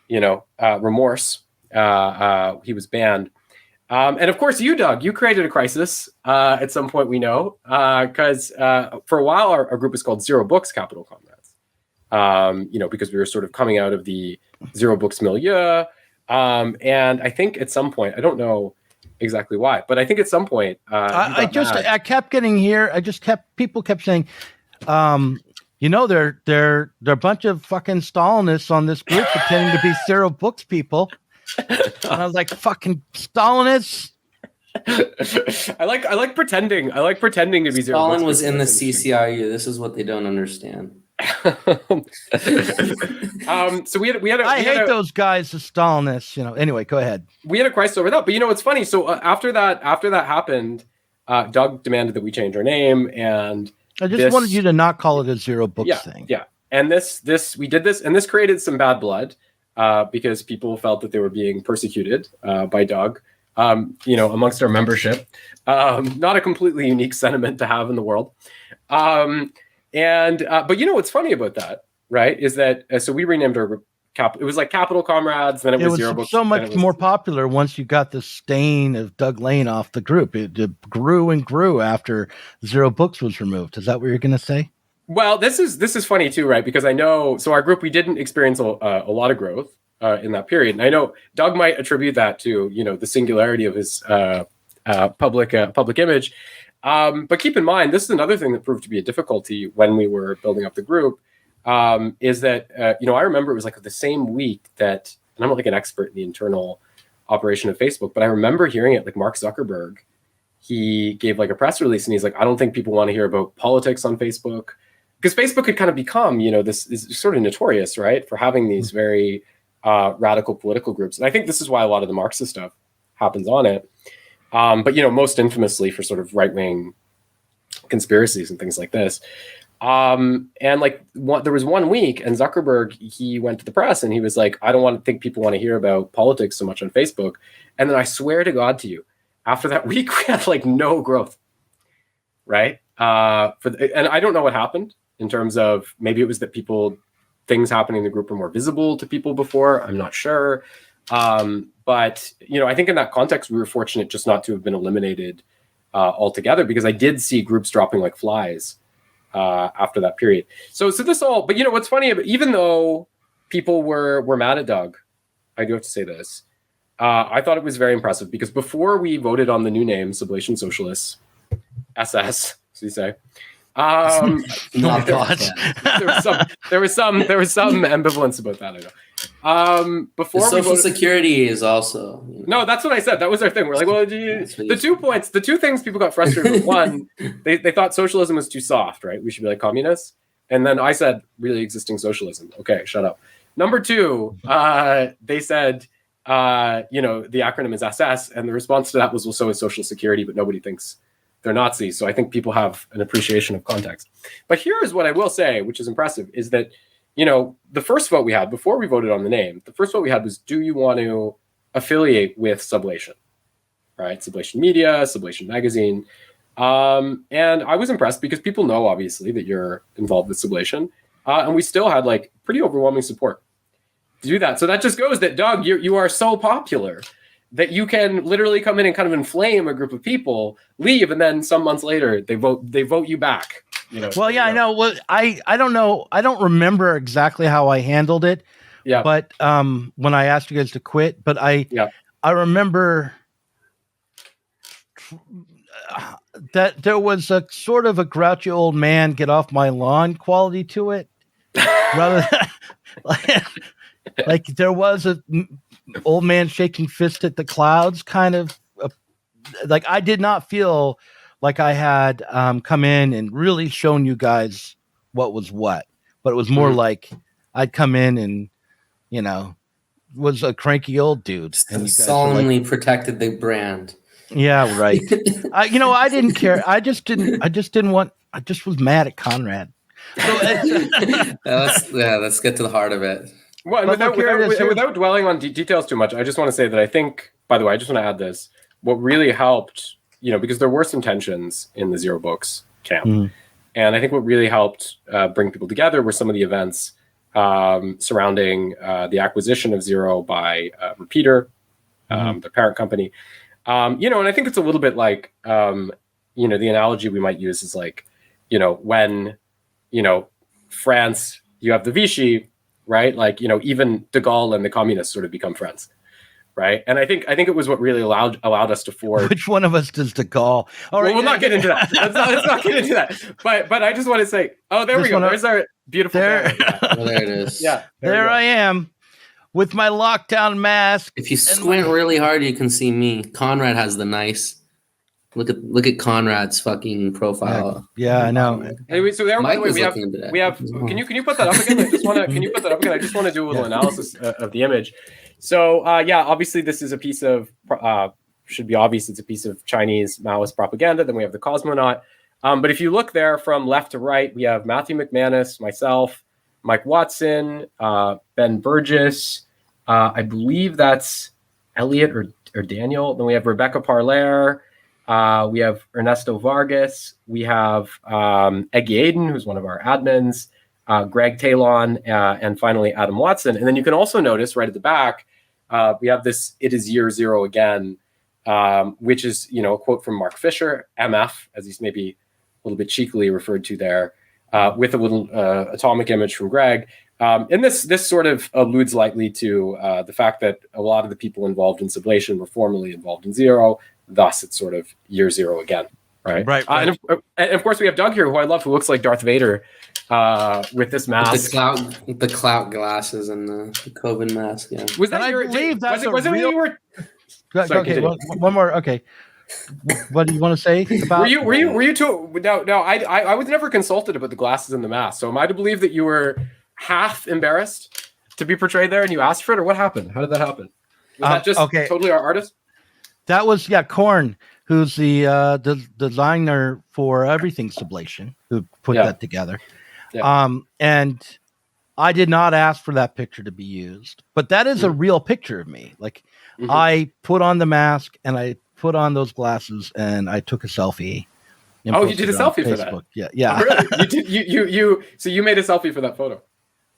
remorse, he was banned. And of course you, Doug, you created a crisis at some point, we know, because for a while our group was called Zero Books Capital Comrades, because we were sort of coming out of the Zero Books milieu. And I think at some point, I don't know exactly why, but I think at some point I kept getting here. People kept saying, they're a bunch of fucking Stalinists on this group pretending to be Zero Books people. And I was like, fucking Stalinists. I like pretending. I like pretending to be Zero Books. Stalin was in the CCRU. This is what they don't understand. So we had I hate those guys, the Stalinists. Anyway, go ahead. We had a crisis over that, but it's funny. So after that happened, Doug demanded that we change our name, and I just wanted you to not call it a Zero Books thing. Yeah, and we did this, and this created some bad blood because people felt that they were being persecuted by Doug. Amongst our membership, not a completely unique sentiment to have in the world. But what's funny about that, right, is that so we renamed our group. It was like Capital Comrades, then it was Zero Books. So much more popular once you got the stain of Doug Lane off the group. It grew and grew after Zero Books was removed. Is that what you're going to say? Well, this is funny too, right? Because I know, so our group, we didn't experience a lot of growth in that period, and I know Doug might attribute that to the singularity of his public image. But keep in mind, this is another thing that proved to be a difficulty when we were building up the group. Is that I remember it was like the same week that, and I'm not like an expert in the internal operation of Facebook, but I remember hearing it, like Mark Zuckerberg, he gave like a press release and he's like, I don't think people want to hear about politics on Facebook, because Facebook had kind of become, this is sort of notorious, right, for having these very radical political groups. And I think this is why a lot of the Marxist stuff happens on it. But most infamously for sort of right-wing conspiracies and things like this. And there was 1 week, and Zuckerberg, he went to the press and he was like, I don't think people want to hear about politics so much on Facebook. And then I swear to God to you, after that week, we had like no growth, right? And I don't know what happened in terms of, maybe it was that things happening in the group were more visible to people before. I'm not sure. But I think in that context, we were fortunate just not to have been eliminated altogether, because I did see groups dropping like flies after that period. So this all, but what's funny, even though people were mad at Doug, I do have to say this, I thought it was very impressive, because before we voted on the new name, Sublation Socialists, SS, as you say, not thoughts. there was some ambivalence about that, I know. Before the Social Security is also no, that's what I said. That was our thing. We're like, well, the two things people got frustrated with. One, they thought socialism was too soft, right? We should be like communists. And then I said, really existing socialism. Okay, shut up. Number two, they said, the acronym is SS, and the response to that was, well, so is Social Security, but nobody thinks they're Nazis. So I think people have an appreciation of context. But here is what I will say, which is impressive, is that the first vote we had before we voted on the name, the first vote we had was, do you want to affiliate with Sublation, right? Sublation Media, Sublation Magazine. And I was impressed because people know, obviously, that you're involved with Sublation. And we still had like pretty overwhelming support to do that. So that just goes that, Doug, you are so popular that you can literally come in and kind of inflame a group of people, leave, and then some months later they vote you back. Well, yeah, I know. Well, I don't know. I don't remember exactly how I handled it. Yeah. But when I asked you guys to quit, but I remember that there was a sort of a grouchy old man, get off my lawn quality to it, rather than, like there was a old man shaking fist at the clouds kind of. Like I did not feel like I had come in and really shown you guys what was what, but it was more like I'd come in and, was a cranky old dude. And you guys solemnly protected the brand. Yeah, right. I didn't care. I just was mad at Conrad. So let's get to the heart of it. Well, without dwelling on details too much, I just want to say that I think, by the way, I just want to add this, what really helped, because there were some tensions in the Zero Books camp. And I think what really helped bring people together were some of the events surrounding the acquisition of Zero by Repeater, the parent company. And I think it's a little bit like, the analogy we might use is like, when, France, you have the Vichy, right? Like, even De Gaulle and the communists sort of become friends. Right. And I think it was what really allowed us to forge. Which one of us does De Gaulle? All right, we'll not get into that. Let's not get into that. But I just want to say, there we go. There's our beautiful. There it is. Yeah. There I am with my lockdown mask. If you squint really hard, you can see me. Conrad has the nice Look at Conrad's fucking profile. Yeah, I know. Anyway, so there, by the way, Mike is looking into that. we have. Can you put that up again? Can you put that up again? I just want to do a little analysis of the image. So obviously this is a piece of should be obvious. It's a piece of Chinese Maoist propaganda. Then we have the cosmonaut. But if you look there from left to right, we have Matthew McManus, myself, Mike Watson, Ben Burgess. I believe that's Eliot or Daniel. Then we have Rebecca Parlare. We have Ernesto Vargas. We have Eggy Aiden, who's one of our admins, Greg Talon, and finally Adam Watson. And then you can also notice right at the back, we have this "It is year zero again," which is a quote from Mark Fisher, MF, as he's maybe a little bit cheekily referred to there, with a little atomic image from Greg. And this sort of alludes lightly to the fact that a lot of the people involved in Sublation were formerly involved in Zero. Thus, it's sort of year zero again, right? Right. And of course, we have Doug here, who I love, who looks like Darth Vader with this mask, the clout glasses, and the COVID mask. Yeah. Was that I believe that's was it real? You were? Sorry, okay, one more. Okay. What do you want to say about? Were you too? No. I was never consulted about the glasses and the mask. So am I to believe that you were half embarrassed to be portrayed there, and you asked for it, or what happened? How did that happen? Was that just totally our artist? That was Korn, who's the designer for everything Sublation, who put that together. Yeah. And I did not ask for that picture to be used, but that is a real picture of me. Like I put on the mask and I put on those glasses and I took a selfie. Oh, you did a selfie for that? Yeah. Oh, really? You did. So you made a selfie for that photo?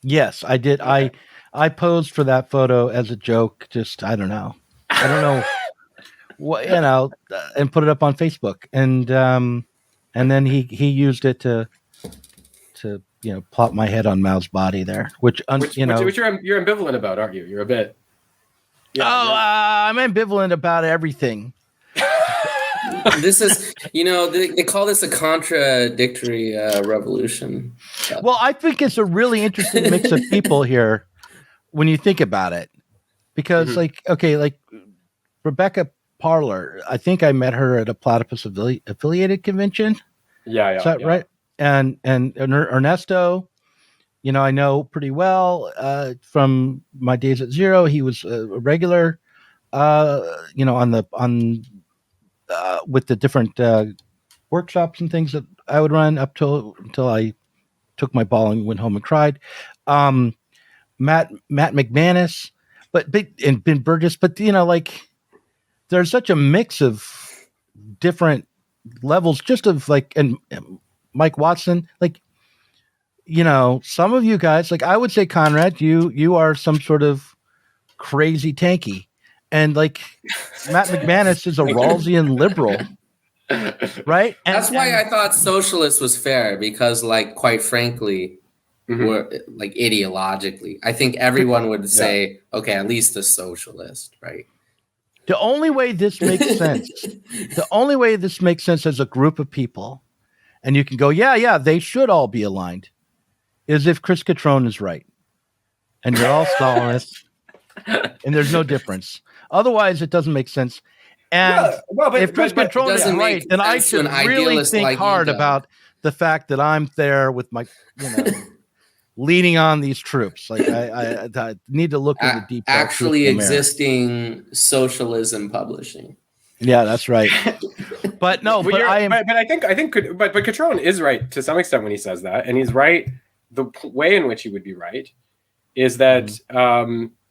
Yes, I did. Okay. I posed for that photo as a joke. Just I don't know. What, and put it up on Facebook, and then he used it to plop my head on Mao's body there, which you're ambivalent about, aren't you? You're a bit. Yeah, I'm ambivalent about everything. This is, they call this a contradictory revolution. Well, I think it's a really interesting mix of people here when you think about it, because like Rebecca Parler, I think I met her at a Platypus affiliated convention. Yeah. Is that right? And Ernesto, I know pretty well from my days at Zero. He was a regular, with the different workshops and things that I would run until I took my ball and went home and cried. Matt McManus, and Ben Burgess, but there's such a mix of different levels, just of and Mike Watson, some of you guys, I would say, Conrad, you are some sort of crazy tanky, and Matt McManus is a Rawlsian liberal, right? That's why I thought Socialist was fair, because quite frankly, we're ideologically, I think everyone would say, okay, at least a socialist, right? The only way this makes sense, as a group of people, and you can go, they should all be aligned, is if Chris Catrone is right, and you're all Stalinists, and there's no difference. Otherwise, it doesn't make sense. And if Chris Catrone is right, then I should really think hard about the fact that I'm there with my, leading on these troops. I need to look into deep. Actually existing socialism publishing. Yeah, that's right. But no, but I think Catrone is right to some extent when he says that, and he's right. The way in which he would be right is that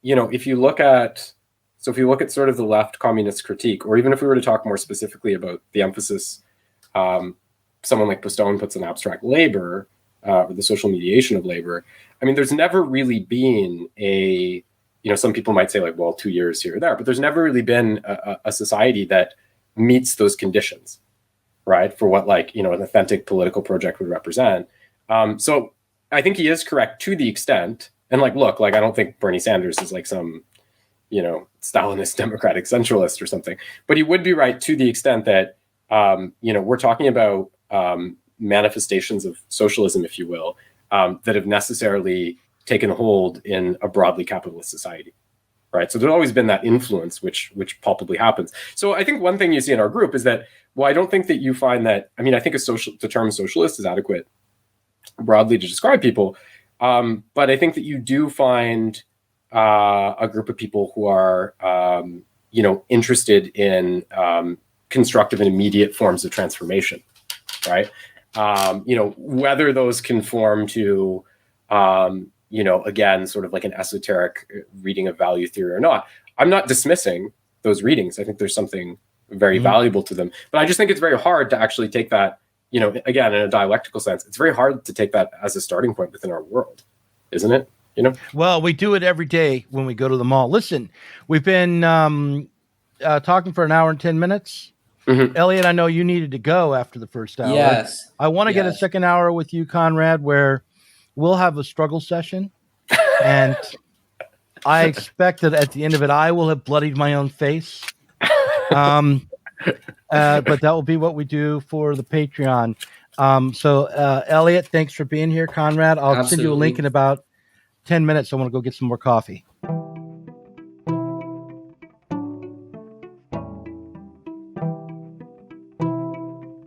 if you look at sort of the left communist critique, or even if we were to talk more specifically about the emphasis, someone like Postone puts on abstract labor. Or the social mediation of labor. I mean, there's never really been some people might say 2 years here or there, but there's never really been a society that meets those conditions, right? For what an authentic political project would represent. So I think he is correct to the extent, and look, I don't think Bernie Sanders is some, Stalinist democratic centralist or something, but he would be right to the extent that, we're talking about, manifestations of socialism, if you will, that have necessarily taken hold in a broadly capitalist society, right? So there's always been that influence, which palpably happens. So I think one thing you see in our group is that, well, I don't think that you find that, I mean, I think the term socialist is adequate broadly to describe people, but I think that you do find a group of people who are, interested in constructive and immediate forms of transformation, right? Whether those conform to, again, sort of like an esoteric reading of value theory or not. I'm not dismissing those readings. I think there's something very valuable to them, but I just think it's very hard to actually take that, again, in a dialectical sense, it's very hard to take that as a starting point within our world, isn't it? Well, we do it every day when we go to the mall. Listen, we've been talking for an hour and 10 minutes. Mm-hmm. Eliot, I know you needed to go after the first hour. Yes. I want to get a second hour with you, Conrad, where we'll have a struggle session. And I expect that at the end of it, I will have bloodied my own face. But that will be what we do for the Patreon. So Eliot, thanks for being here. Conrad, I'll send you a link in about 10 minutes. I want to go get some more coffee.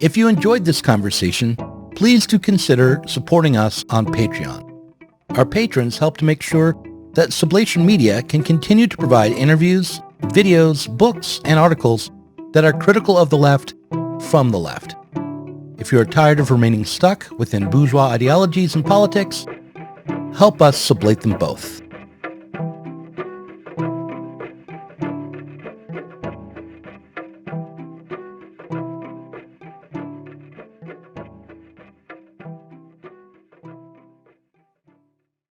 If you enjoyed this conversation, please do consider supporting us on Patreon. Our patrons help to make sure that Sublation Media can continue to provide interviews, videos, books, and articles that are critical of the left from the left. If you are tired of remaining stuck within bourgeois ideologies and politics, help us sublate them both.